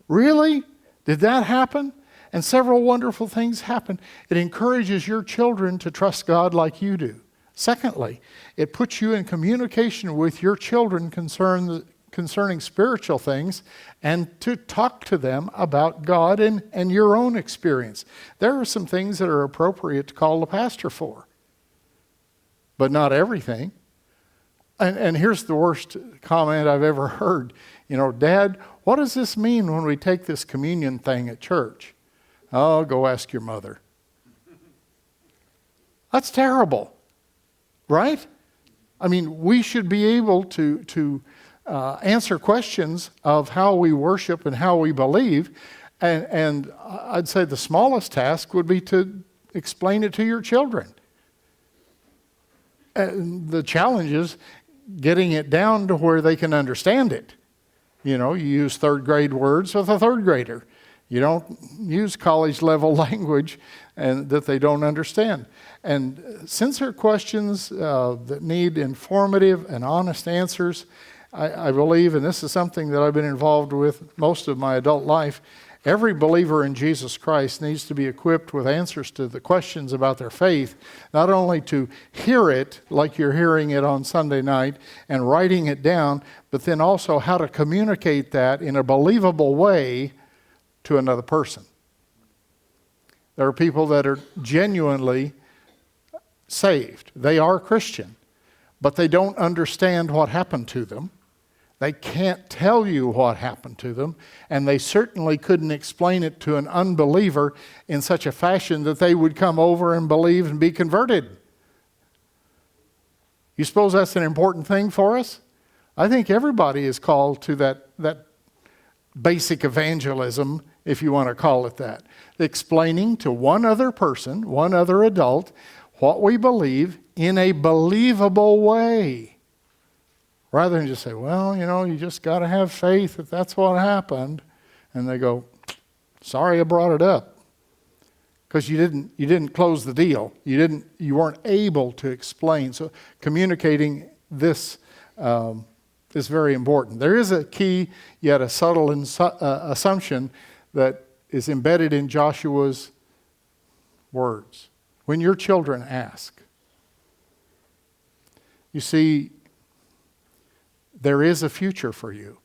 Really? Did that happen? And several wonderful things happen. It encourages your children to trust God like you do. Secondly, it puts you in communication with your children concerning spiritual things and to talk to them about God and your own experience. There are some things that are appropriate to call the pastor for, but not everything. And here's the worst comment I've ever heard. Dad, what does this mean when we take this communion thing at church? Oh, go ask your mother. That's terrible, right? I mean, we should be able to answer questions of how we worship and how we believe. And I'd say the smallest task would be to explain it to your children. And the challenge is getting it down to where they can understand it. You use third grade words with a third grader. You don't use college level language and that they don't understand. And since there are questions that need informative and honest answers, I believe, and this is something that I've been involved with most of my adult life, Every believer in Jesus Christ needs to be equipped with answers to the questions about their faith, not only to hear it like you're hearing it on Sunday night and writing it down, but then also how to communicate that in a believable way to another person. There are people that are genuinely saved. They are Christian, but they don't understand what happened to them. They can't tell you what happened to them, and they certainly couldn't explain it to an unbeliever in such a fashion that they would come over and believe and be converted. You suppose that's an important thing for us? I think everybody is called to that basic evangelism, if you want to call it that. Explaining to one other person, one other adult, what we believe in a believable way. Rather than just say, well, you just got to have faith that that's what happened. And they go, sorry I brought it up. Because you didn't close the deal. You weren't able to explain. So communicating this is very important. There is a key, yet a subtle assumption that is embedded in Joshua's words. When your children ask, you see, there is a future for you.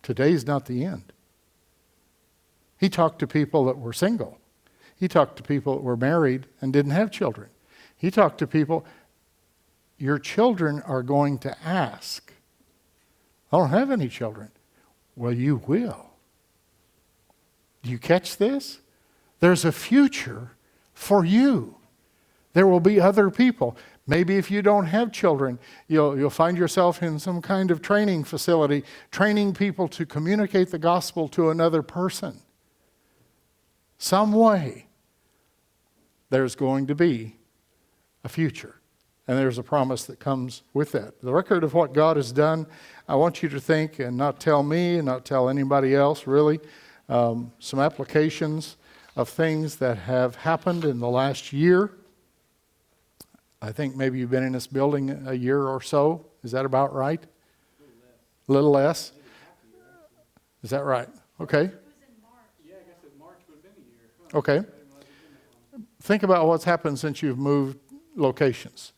Today's not the end. He talked to people that were single. He talked to people that were married and didn't have children. He talked to people, your children are going to ask, I don't have any children. Well, you will. Do you catch this? There's a future for you. There will be other people. Maybe if you don't have children, you'll find yourself in some kind of training facility, training people to communicate the gospel to another person. Some way, there's going to be a future. And there's a promise that comes with that. The record of what God has done, I want you to think and not tell me and not tell anybody else, really, some applications of things that have happened in the last year. I think maybe you've been in this building a year or so. Is that about right? A little less. Is that right? Okay. It was in March. Yeah, I guess in March would have been a year. Huh. Okay. Think about what's happened since you've moved locations.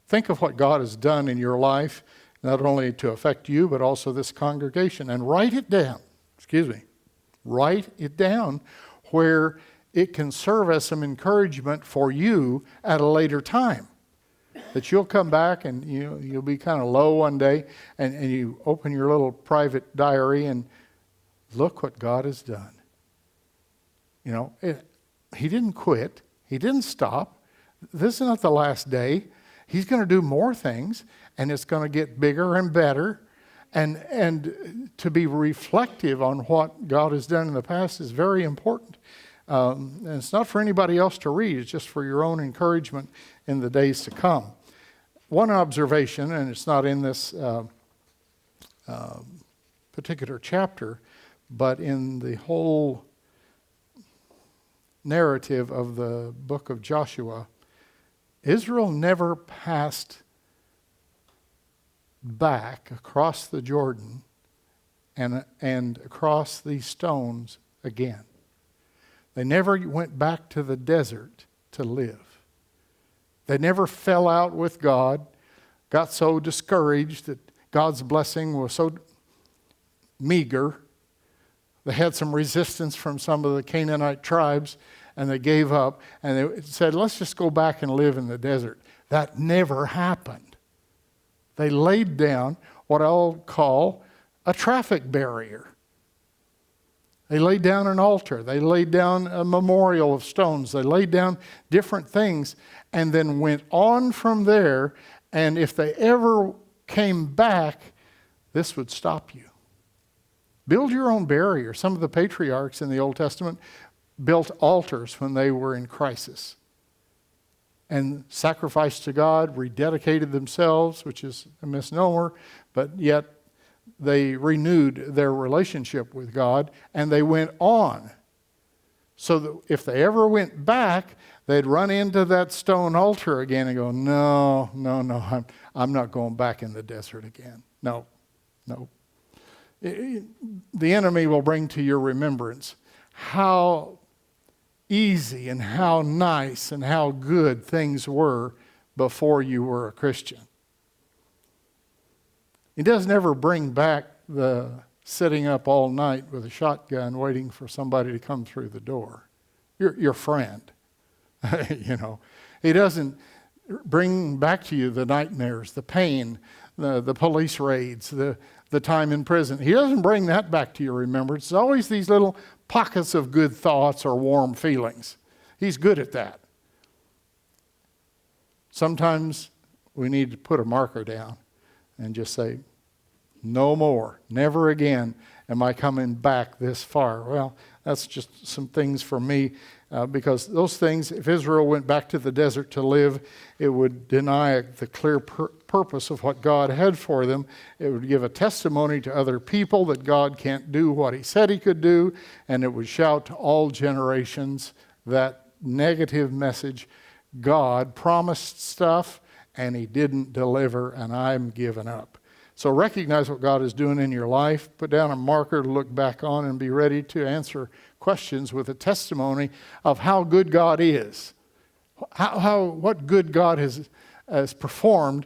Think of what God has done in your life, not only to affect you, but also this congregation. And write it down. Write it down where it can serve as some encouragement for you at a later time. That you'll come back and you'll be kind of low one day and you open your little private diary and look what God has done. He didn't quit. He didn't stop. This is not the last day. He's going to do more things, and it's going to get bigger and better. And to be reflective on what God has done in the past is very important. And it's not for anybody else to read. It's just for your own encouragement in the days to come. One observation, and it's not in this particular chapter, but in the whole narrative of the book of Joshua, Israel never passed back across the Jordan and across these stones again. They never went back to the desert to live. They never fell out with God, got so discouraged that God's blessing was so meager. They had some resistance from some of the Canaanite tribes, and they gave up, and they said, let's just go back and live in the desert. That never happened. They laid down what I'll call a traffic barrier. They laid down an altar. They laid down a memorial of stones. They laid down different things and then went on from there. And if they ever came back, this would stop you. Build your own barrier. Some of the patriarchs in the Old Testament built altars when they were in crisis and sacrificed to God, rededicated themselves, which is a misnomer, but yet they renewed their relationship with God, and they went on. So that if they ever went back, they'd run into that stone altar again and go, no, I'm not going back in the desert again. No. The enemy will bring to your remembrance how easy and how nice and how good things were before you were a Christian. He doesn't ever bring back the sitting up all night with a shotgun waiting for somebody to come through the door. Your friend. You know, he doesn't bring back to you the nightmares, the pain, the police raids, the time in prison. He doesn't bring that back to your remembrance. It's always these little pockets of good thoughts or warm feelings. He's good at that. Sometimes we need to put a marker down and just say, no more, never again am I coming back this far. Well, that's just some things for me, because those things, if Israel went back to the desert to live, it would deny the clear purpose of what God had for them. It would give a testimony to other people that God can't do what he said he could do, and it would shout to all generations that negative message. God promised stuff, and he didn't deliver, and I'm giving up. So recognize what God is doing in your life. Put down a marker to look back on and be ready to answer questions with a testimony of how good God is. What good God has performed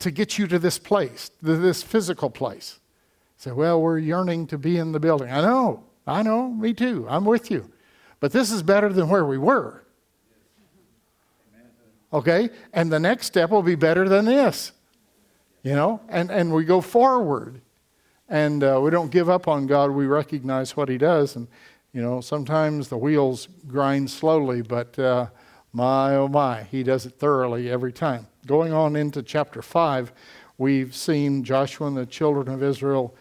to get you to this place, this physical place. Say, well, we're yearning to be in the building. I know, me too. I'm with you. But this is better than where we were. Okay? And the next step will be better than this. You know, and we go forward, and we don't give up on God. We recognize what he does, and you know, sometimes the wheels grind slowly, but my oh my, he does it thoroughly every time. Going on into chapter 5, we've seen Joshua and the children of Israel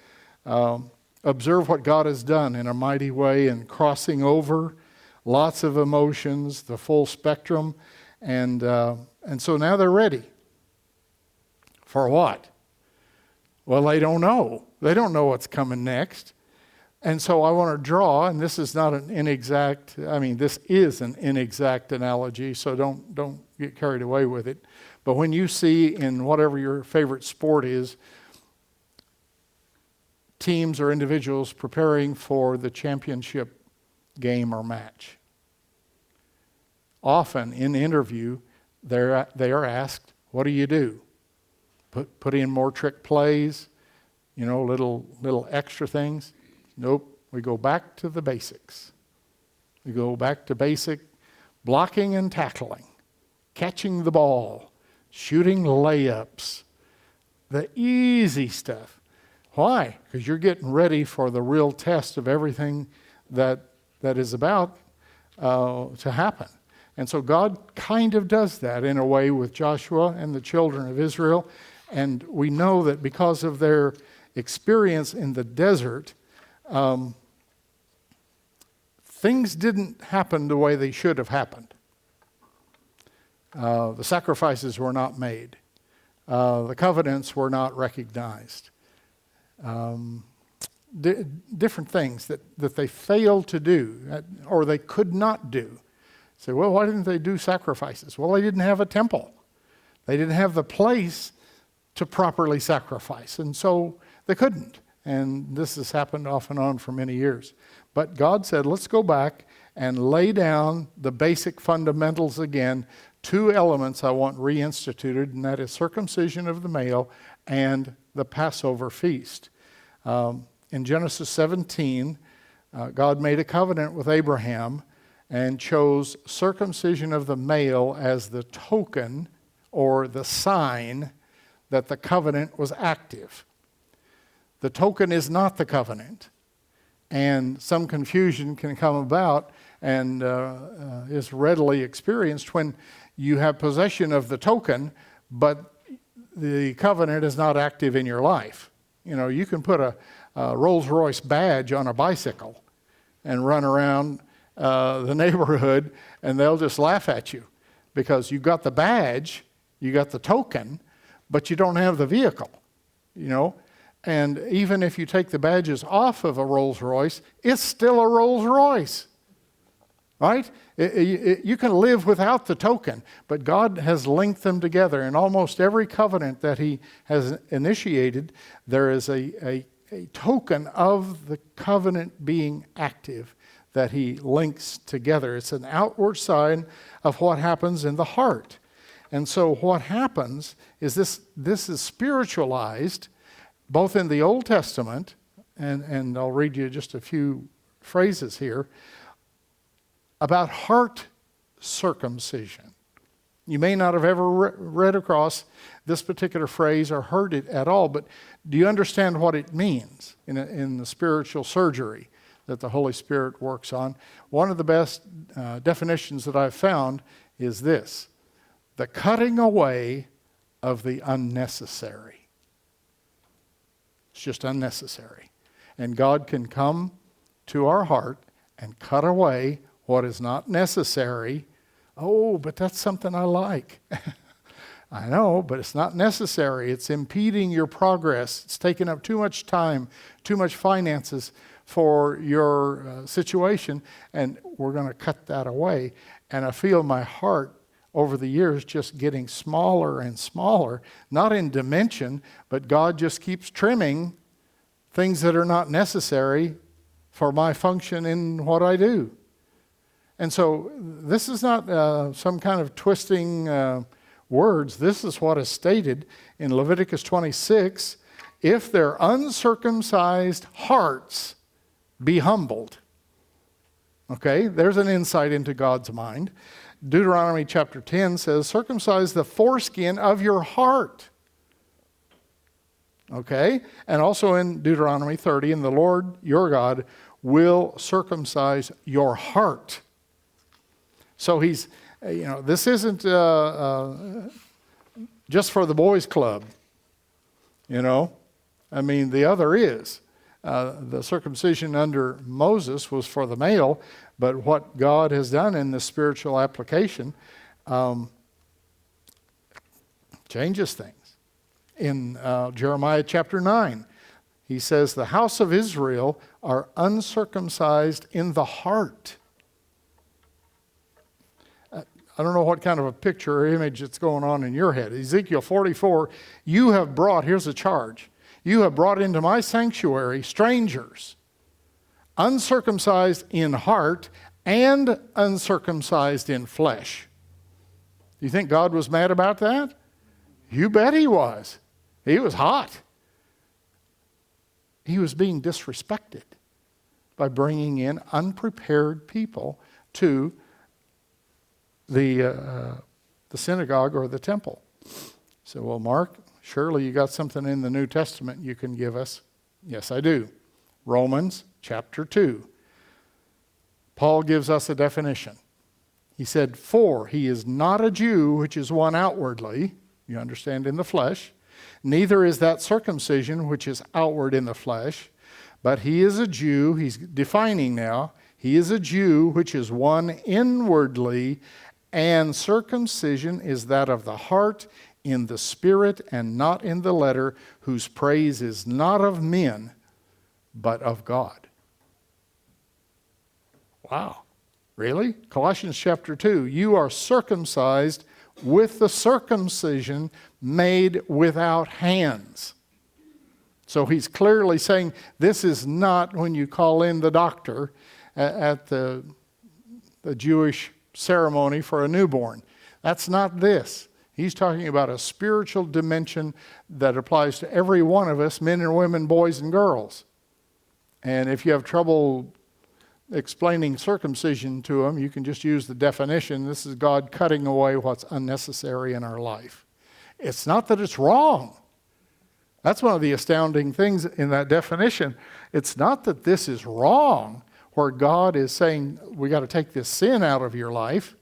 observe what God has done in a mighty way and crossing over lots of emotions, the full spectrum, and so now they're ready. For what? Well, they don't know. They don't know what's coming next. And so I want to draw, and this is not an inexact, this is an inexact analogy, so don't get carried away with it. But when you see in whatever your favorite sport is, teams or individuals preparing for the championship game or match, often in the interview, they are asked, what do you do? Put in more trick plays, you know, little extra things. Nope, we go back to the basics. We go back to basic blocking and tackling, catching the ball, shooting layups, the easy stuff. Why? Because you're getting ready for the real test of everything that is about to happen. And so God kind of does that in a way with Joshua and the children of Israel. And we know that because of their experience in the desert, things didn't happen the way they should have happened. The sacrifices were not made. The covenants were not recognized. Different things that they failed to do or they could not do. Say, well, why didn't they do sacrifices? Well, they didn't have a temple. They didn't have the place to properly sacrifice, and so they couldn't. And this has happened off and on for many years. But God said, let's go back and lay down the basic fundamentals again. 2 elements I want reinstituted, and that is circumcision of the male and the Passover feast. In Genesis 17, God made a covenant with Abraham and chose circumcision of the male as the token or the sign that the covenant was active. The token is not the covenant, and some confusion can come about and is readily experienced when you have possession of the token, but the covenant is not active in your life. You know, you can put a Rolls-Royce badge on a bicycle and run around the neighborhood, and they'll just laugh at you because you got the badge, you got the token, but you don't have the vehicle, you know. And even if you take the badges off of a Rolls-Royce, it's still a Rolls-Royce, right? You can live without the token, but God has linked them together. In almost every covenant that he has initiated, there is a a token of the covenant being active that he links together. It's an outward sign of what happens in the heart. And so what happens is this is spiritualized both in the Old Testament, and I'll read you just a few phrases here, about heart circumcision. You may not have ever read across this particular phrase or heard it at all, but do you understand what it means in the spiritual surgery that the Holy Spirit works on? One of the best definitions that I've found is this: the cutting away of the unnecessary. It's just unnecessary. And God can come to our heart and cut away what is not necessary. Oh, but that's something I like. I know, but it's not necessary. It's impeding your progress. It's taking up too much time, too much finances for your situation, and we're going to cut that away. And I feel my heart over the years just getting smaller and smaller, not in dimension, but God just keeps trimming things that are not necessary for my function in what I do. And so this is not some kind of twisting words. This is what is stated in Leviticus 26. If their uncircumcised hearts be humbled. Okay, there's an insight into God's mind. Deuteronomy chapter 10 says, circumcise the foreskin of your heart. Okay, and also in Deuteronomy 30, and the Lord your God will circumcise your heart. So he's, this isn't just for the boys' club, I mean, the other is. The circumcision under Moses was for the male, but what God has done in the spiritual application changes things. In Jeremiah chapter 9, he says, the house of Israel are uncircumcised in the heart. I don't know what kind of a picture or image that's going on in your head. Ezekiel 44, you have brought, here's a charge, you have brought into my sanctuary strangers, uncircumcised in heart and uncircumcised in flesh. Do you think God was mad about that? You bet he was. He was hot. He was being disrespected by bringing in unprepared people to the synagogue or the temple. So, well, Mark, surely you got something in the New Testament you can give us. Yes, I do. Romans chapter 2. Paul gives us a definition. He said, for he is not a Jew, which is one outwardly, you understand, in the flesh, neither is that circumcision, which is outward in the flesh, but he is a Jew, he's defining now, he is a Jew, which is one inwardly, and circumcision is that of the heart, in the spirit and not in the letter, whose praise is not of men, but of God. Wow. Really? Colossians chapter 2, you are circumcised with the circumcision made without hands. So he's clearly saying this is not when you call in the doctor at the Jewish ceremony for a newborn. That's not this. He's talking about a spiritual dimension that applies to every one of us, men and women, boys and girls. And if you have trouble explaining circumcision to them, you can just use the definition. This is God cutting away what's unnecessary in our life. It's not that it's wrong. That's one of the astounding things in that definition. It's not that this is wrong, where God is saying, we got to take this sin out of your life,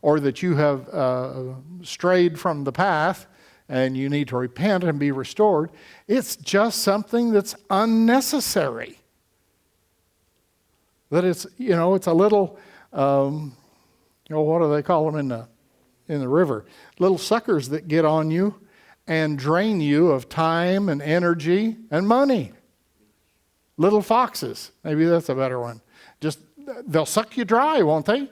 or that you have strayed from the path and you need to repent and be restored. It's just something that's unnecessary. That it's, it's a little, what do they call them in the river? Little suckers that get on you and drain you of time and energy and money. Little foxes, maybe that's a better one. They'll suck you dry, won't they?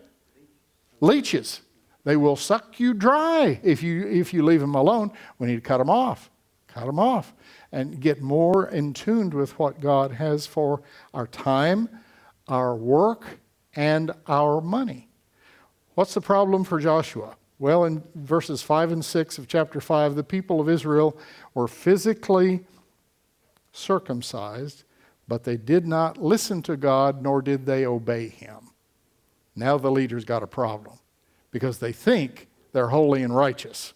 Leeches. They will suck you dry if you leave them alone. We need to cut them off. Cut them off and get more in tune with what God has for our time, our work, and our money. What's the problem for Joshua? Well, in verses 5 and 6 of chapter 5, the people of Israel were physically circumcised, but they did not listen to God, nor did they obey him. Now the leader's got a problem because they think they're holy and righteous.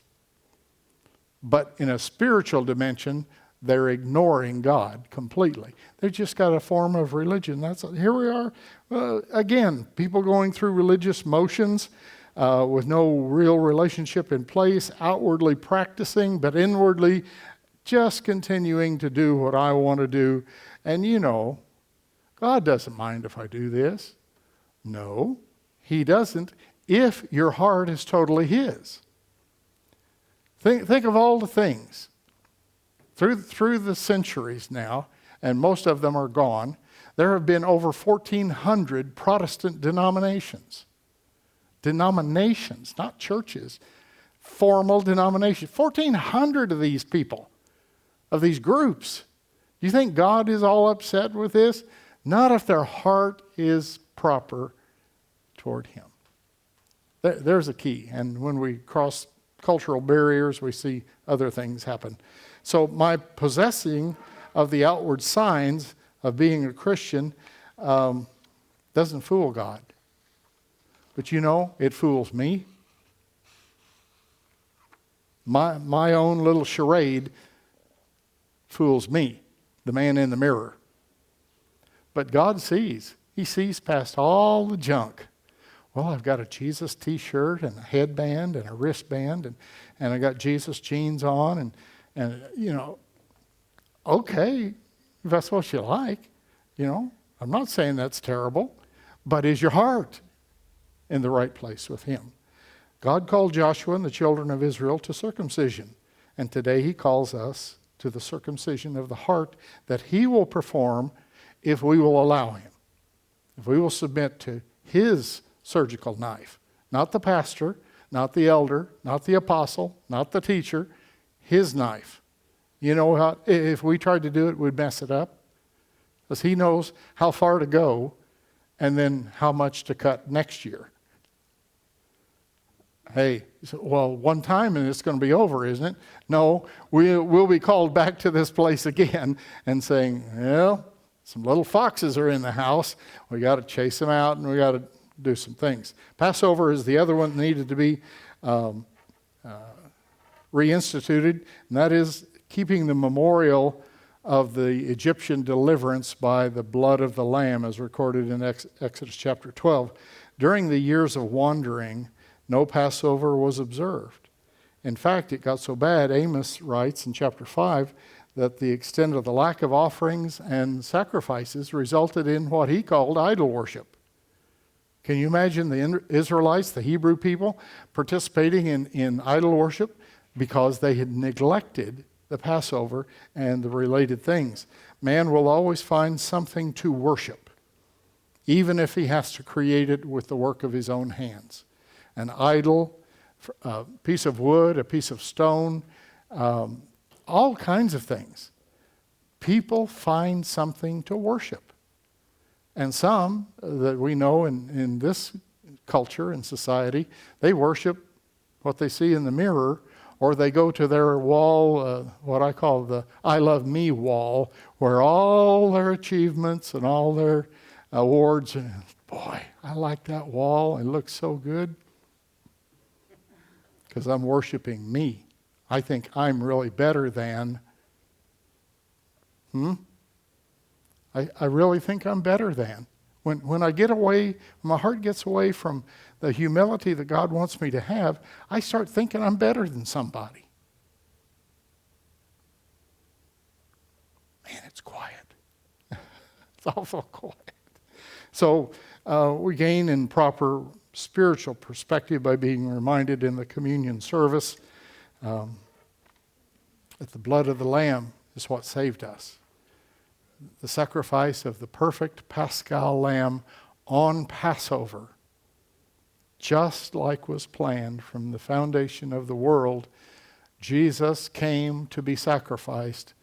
But in a spiritual dimension, they're ignoring God completely. They've just got a form of religion. Here we are, again, people going through religious motions with no real relationship in place, outwardly practicing, but inwardly just continuing to do what I want to do. And you know, God doesn't mind if I do this. No, he doesn't if your heart is totally his. Think of all the things through the centuries now, and most of them are gone. There have been over 1,400 Protestant denominations. Denominations, not churches. Formal denominations. 1,400 of these people, of these groups. Do you think God is all upset with this? Not if their heart is proper toward him. There's a key. And when we cross cultural barriers, we see other things happen. So my possessing of the outward signs of being a Christian doesn't fool God. But you know, it fools me. My own little charade fools me, the man in the mirror. But God sees. He sees past all the junk. Well, I've got a Jesus t-shirt and a headband and a wristband and I got Jesus jeans on and you know, okay, if that's what you like, you know, I'm not saying that's terrible, but is your heart in the right place with him? God called Joshua and the children of Israel to circumcision, and today he calls us to the circumcision of the heart that he will perform if we will allow him, if we will submit to his surgical knife. Not the pastor, not the elder, not the apostle, not the teacher, his knife. You know how, if we tried to do it, we'd mess it up. Because he knows how far to go and then how much to cut next year. Hey, well, one time and it's going to be over, isn't it? No, we'll be called back to this place again and saying, well, some little foxes are in the house. We got to chase them out and we got to do some things. Passover is the other one that needed to be reinstituted, and that is keeping the memorial of the Egyptian deliverance by the blood of the Lamb as recorded in Exodus chapter 12. During the years of wandering, no Passover was observed. In fact, it got so bad, Amos writes in chapter 5, that the extent of the lack of offerings and sacrifices resulted in what he called idol worship. Can you imagine the Israelites, the Hebrew people, participating in idol worship because they had neglected the Passover and the related things? Man will always find something to worship, even if he has to create it with the work of his own hands. An idol, a piece of wood, a piece of stone, all kinds of things. People find something to worship. And some that we know in this culture and society, they worship what they see in the mirror, or they go to their wall, what I call the I Love Me wall, where all their achievements and all their awards, and boy, I like that wall. It looks so good. Because I'm worshiping me. I think I'm really better than. I really think I'm better than. When I get away, when my heart gets away from the humility that God wants me to have, I start thinking I'm better than somebody. Man, it's quiet. It's awful quiet. So we gain in proper spiritual perspective by being reminded in the communion service that the blood of the Lamb is what saved us. The sacrifice of the perfect Paschal Lamb on Passover, just like was planned from the foundation of the world, Jesus came to be sacrificed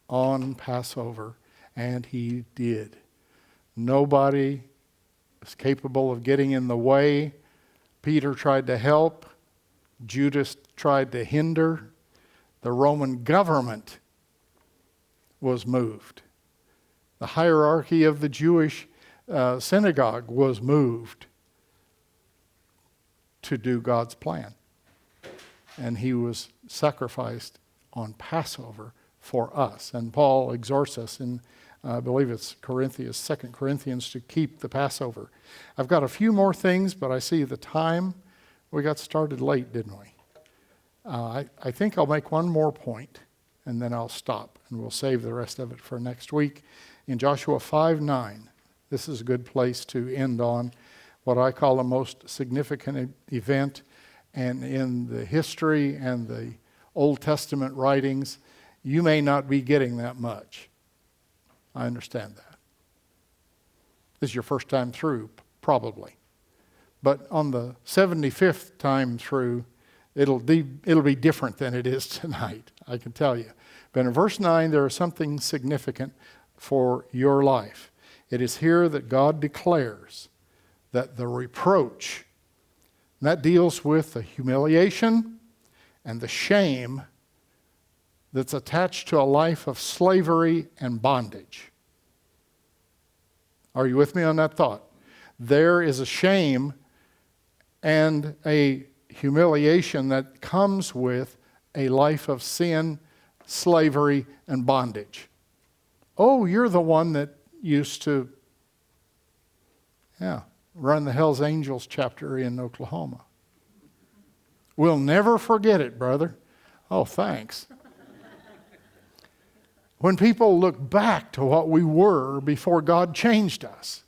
on Passover, and he did. Nobody was capable of getting in the way. Peter tried to help. Judas tried to hinder. The Roman government was moved. The hierarchy of the Jewish synagogue was moved to do God's plan. And he was sacrificed on Passover for us. And Paul exhorts us in, I believe it's 2 Corinthians, to keep the Passover. I've got a few more things, but I see the time. We got started late, didn't we? I think I'll make one more point, and then I'll stop, and we'll save the rest of it for next week. In Joshua 5:9, this is a good place to end on what I call the most significant event, and in the history and the Old Testament writings, you may not be getting that much. I understand that. This is your first time through, probably. But on the 75th time through, it'll be different than it is tonight, I can tell you. But in verse 9, there is something significant for your life. It is here that God declares that the reproach, and that deals with the humiliation and the shame that's attached to a life of slavery and bondage. Are you with me on that thought? There is a shame and a humiliation that comes with a life of sin, slavery, and bondage. Oh, you're the one that used to, run the Hells Angels chapter in Oklahoma. We'll never forget it, brother. Oh, thanks. When people look back to what we were before God changed us,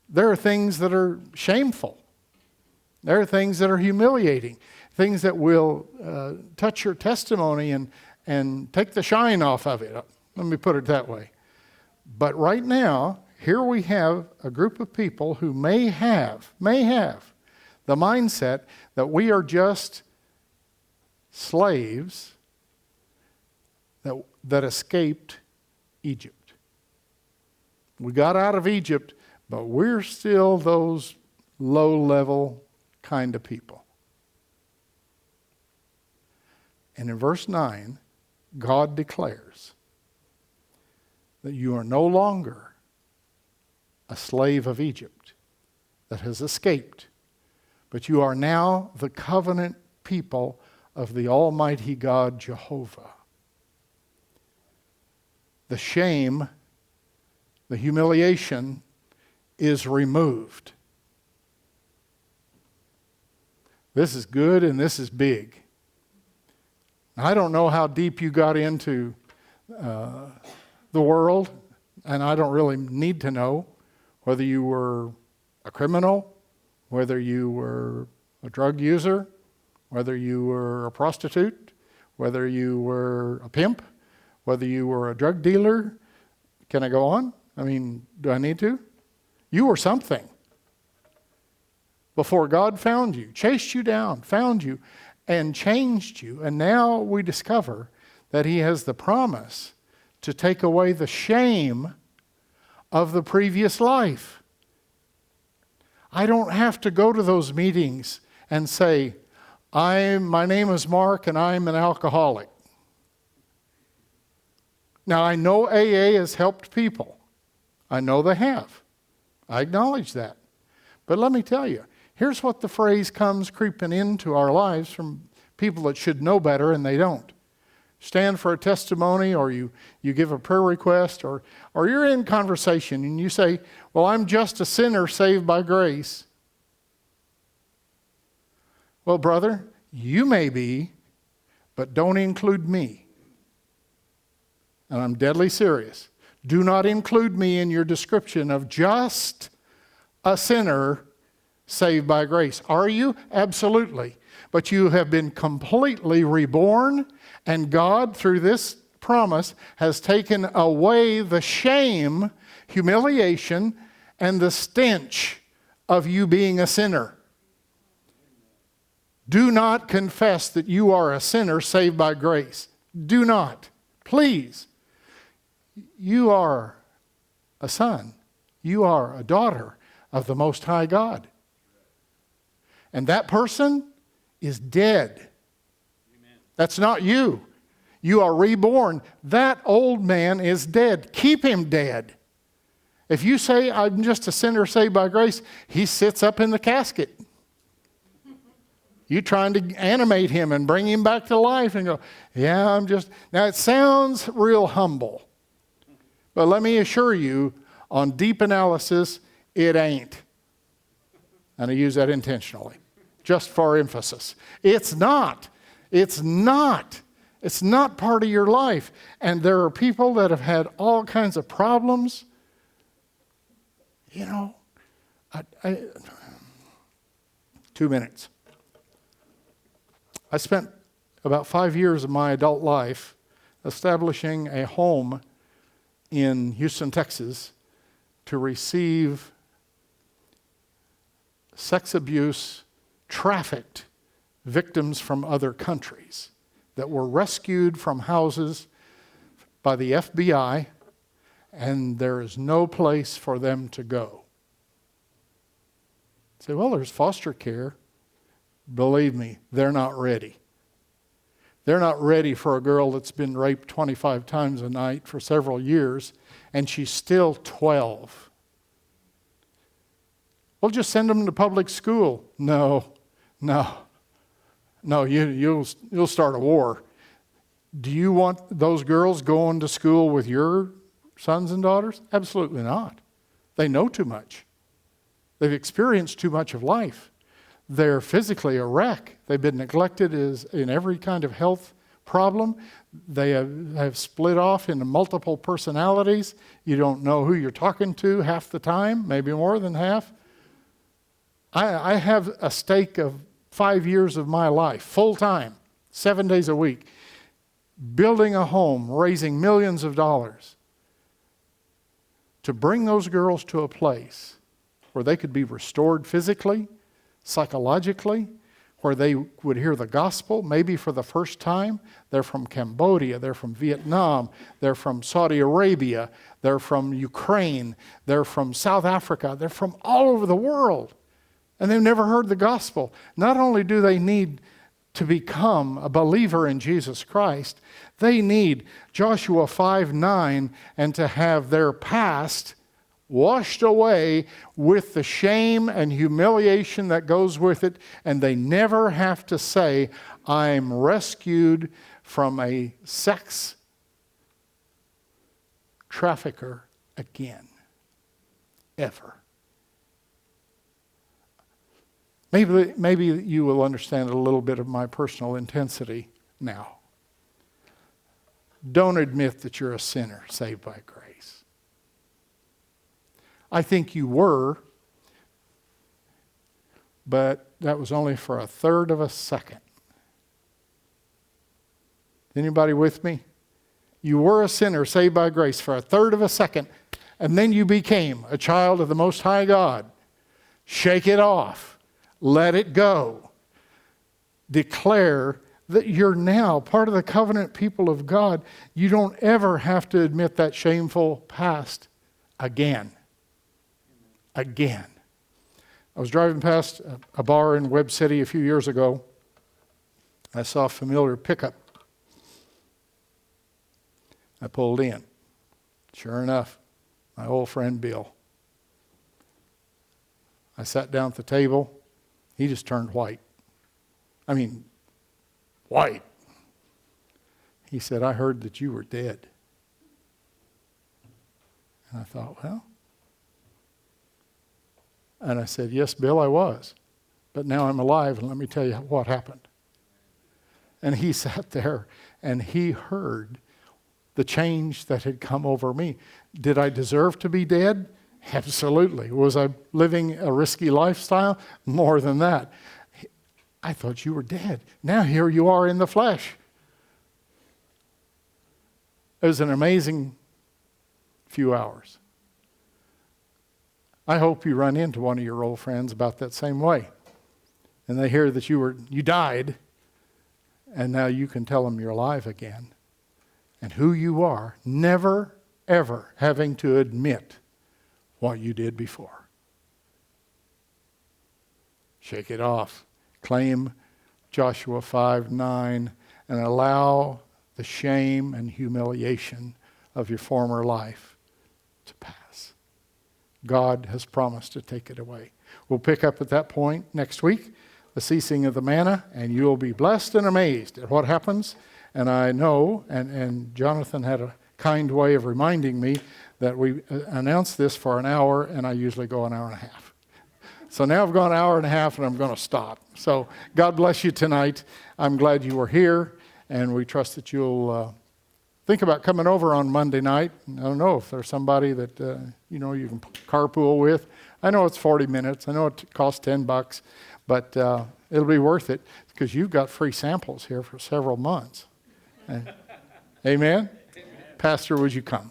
there are things that are shameful. There are things that are humiliating, things that will touch your testimony and take the shine off of it. Let me put it that way. But right now, here we have a group of people who may have the mindset that we are just slaves that escaped Egypt. We got out of Egypt, but we're still those low-level kind of people. And in verse 9, God declares that you are no longer a slave of Egypt that has escaped, but you are now the covenant people of the Almighty God Jehovah. The shame, the humiliation is removed. This is good and this is big. I don't know how deep you got into the world, and I don't really need to know whether you were a criminal, whether you were a drug user, whether you were a prostitute, whether you were a pimp, whether you were a drug dealer. Can I go on? I mean, do I need to? You were something before God found you, chased you down, found you, and changed you. And now we discover that He has the promise to take away the shame of the previous life. I don't have to go to those meetings and say, my name is Mark and I'm an alcoholic. Now, I know AA has helped people. I know they have. I acknowledge that. But let me tell you, here's what the phrase comes creeping into our lives from people that should know better and they don't. Stand for a testimony, or you give a prayer request, or you're in conversation and you say, well, I'm just a sinner saved by grace. Well, brother, you may be, but don't include me. And I'm deadly serious. Do not include me in your description of just a sinner saved by grace. Are you? Absolutely. But you have been completely reborn, and God, through this promise, has taken away the shame, humiliation, and the stench of you being a sinner. Do not confess that you are a sinner saved by grace. Do not. Please. You are a son. You are a daughter of the Most High God. And that person is dead. Amen. That's not you. You are reborn. That old man is dead. Keep him dead. If you say, I'm just a sinner saved by grace, he sits up in the casket. You trying to animate him and bring him back to life and go, yeah, I'm just... Now, it sounds real humble. But let me assure you, on deep analysis, it ain't. And I use that intentionally, just for emphasis. It's not. It's not. It's not part of your life. And there are people that have had all kinds of problems. You know, 2 minutes. I spent about 5 years of my adult life establishing a home in Houston, Texas, to receive sex abuse, trafficked victims from other countries that were rescued from houses by the FBI, and there is no place for them to go. Say, well, there's foster care. Believe me, they're not ready. They're not ready for a girl that's been raped 25 times a night for several years, and she's still 12. Well, just send them to public school. No, you'll start a war. Do you want those girls going to school with your sons and daughters? Absolutely not. They know too much. They've experienced too much of life. They're physically a wreck. They've been neglected in every kind of health problem. They have split off into multiple personalities. You don't know who you're talking to half the time, maybe more than half. I have a stake of 5 years of my life, full time, 7 days a week, building a home, raising millions of dollars to bring those girls to a place where they could be restored physically, psychologically, where they would hear the gospel, maybe for the first time. They're from Cambodia, they're from Vietnam, they're from Saudi Arabia, they're from Ukraine, they're from South Africa, they're from all over the world. And they've never heard the gospel. Not only do they need to become a believer in Jesus Christ, they need Joshua 5:9 and to have their past washed away with the shame and humiliation that goes with it, and they never have to say, I'm rescued from a sex trafficker again. Ever. Maybe you will understand a little bit of my personal intensity now. Don't admit that you're a sinner saved by grace. I think you were, but that was only for a third of a second. Anybody with me? You were a sinner saved by grace for a third of a second, and then you became a child of the Most High God. Shake it off. Let it go. Declare that you're now part of the covenant people of God. You don't ever have to admit that shameful past again. Again. I was driving past a bar in Webb City a few years ago. I saw a familiar pickup. I pulled in. Sure enough, my old friend Bill. I sat down at the table. He just turned white. I mean, white. He said, I heard that you were dead. And I thought, well. And I said, yes, Bill, I was. But now I'm alive, and let me tell you what happened. And he sat there, and he heard the change that had come over me. Did I deserve to be dead? Absolutely. Was I living a risky lifestyle? More than that. I thought you were dead. Now here you are in the flesh. It was an amazing few hours. I hope you run into one of your old friends about that same way. and they hear that you died, and now you can tell them you're alive again, and who you are, never, ever having to admit what you did before. Shake it off. Claim Joshua 5:9 and allow the shame and humiliation of your former life to pass. God has promised to take it away. We'll pick up at that point next week, the ceasing of the manna, and you'll be blessed and amazed at what happens. And I know, and Jonathan had a kind way of reminding me that we announce this for an hour, and I usually go an hour and a half. So now I've gone an hour and a half, and I'm going to stop. So God bless you tonight. I'm glad you were here, and we trust that you'll think about coming over on Monday night. I don't know if there's somebody that you can carpool with. I know it's 40 minutes. I know it costs $10, but it'll be worth it because you've got free samples here for several months. Amen? Pastor, would you come?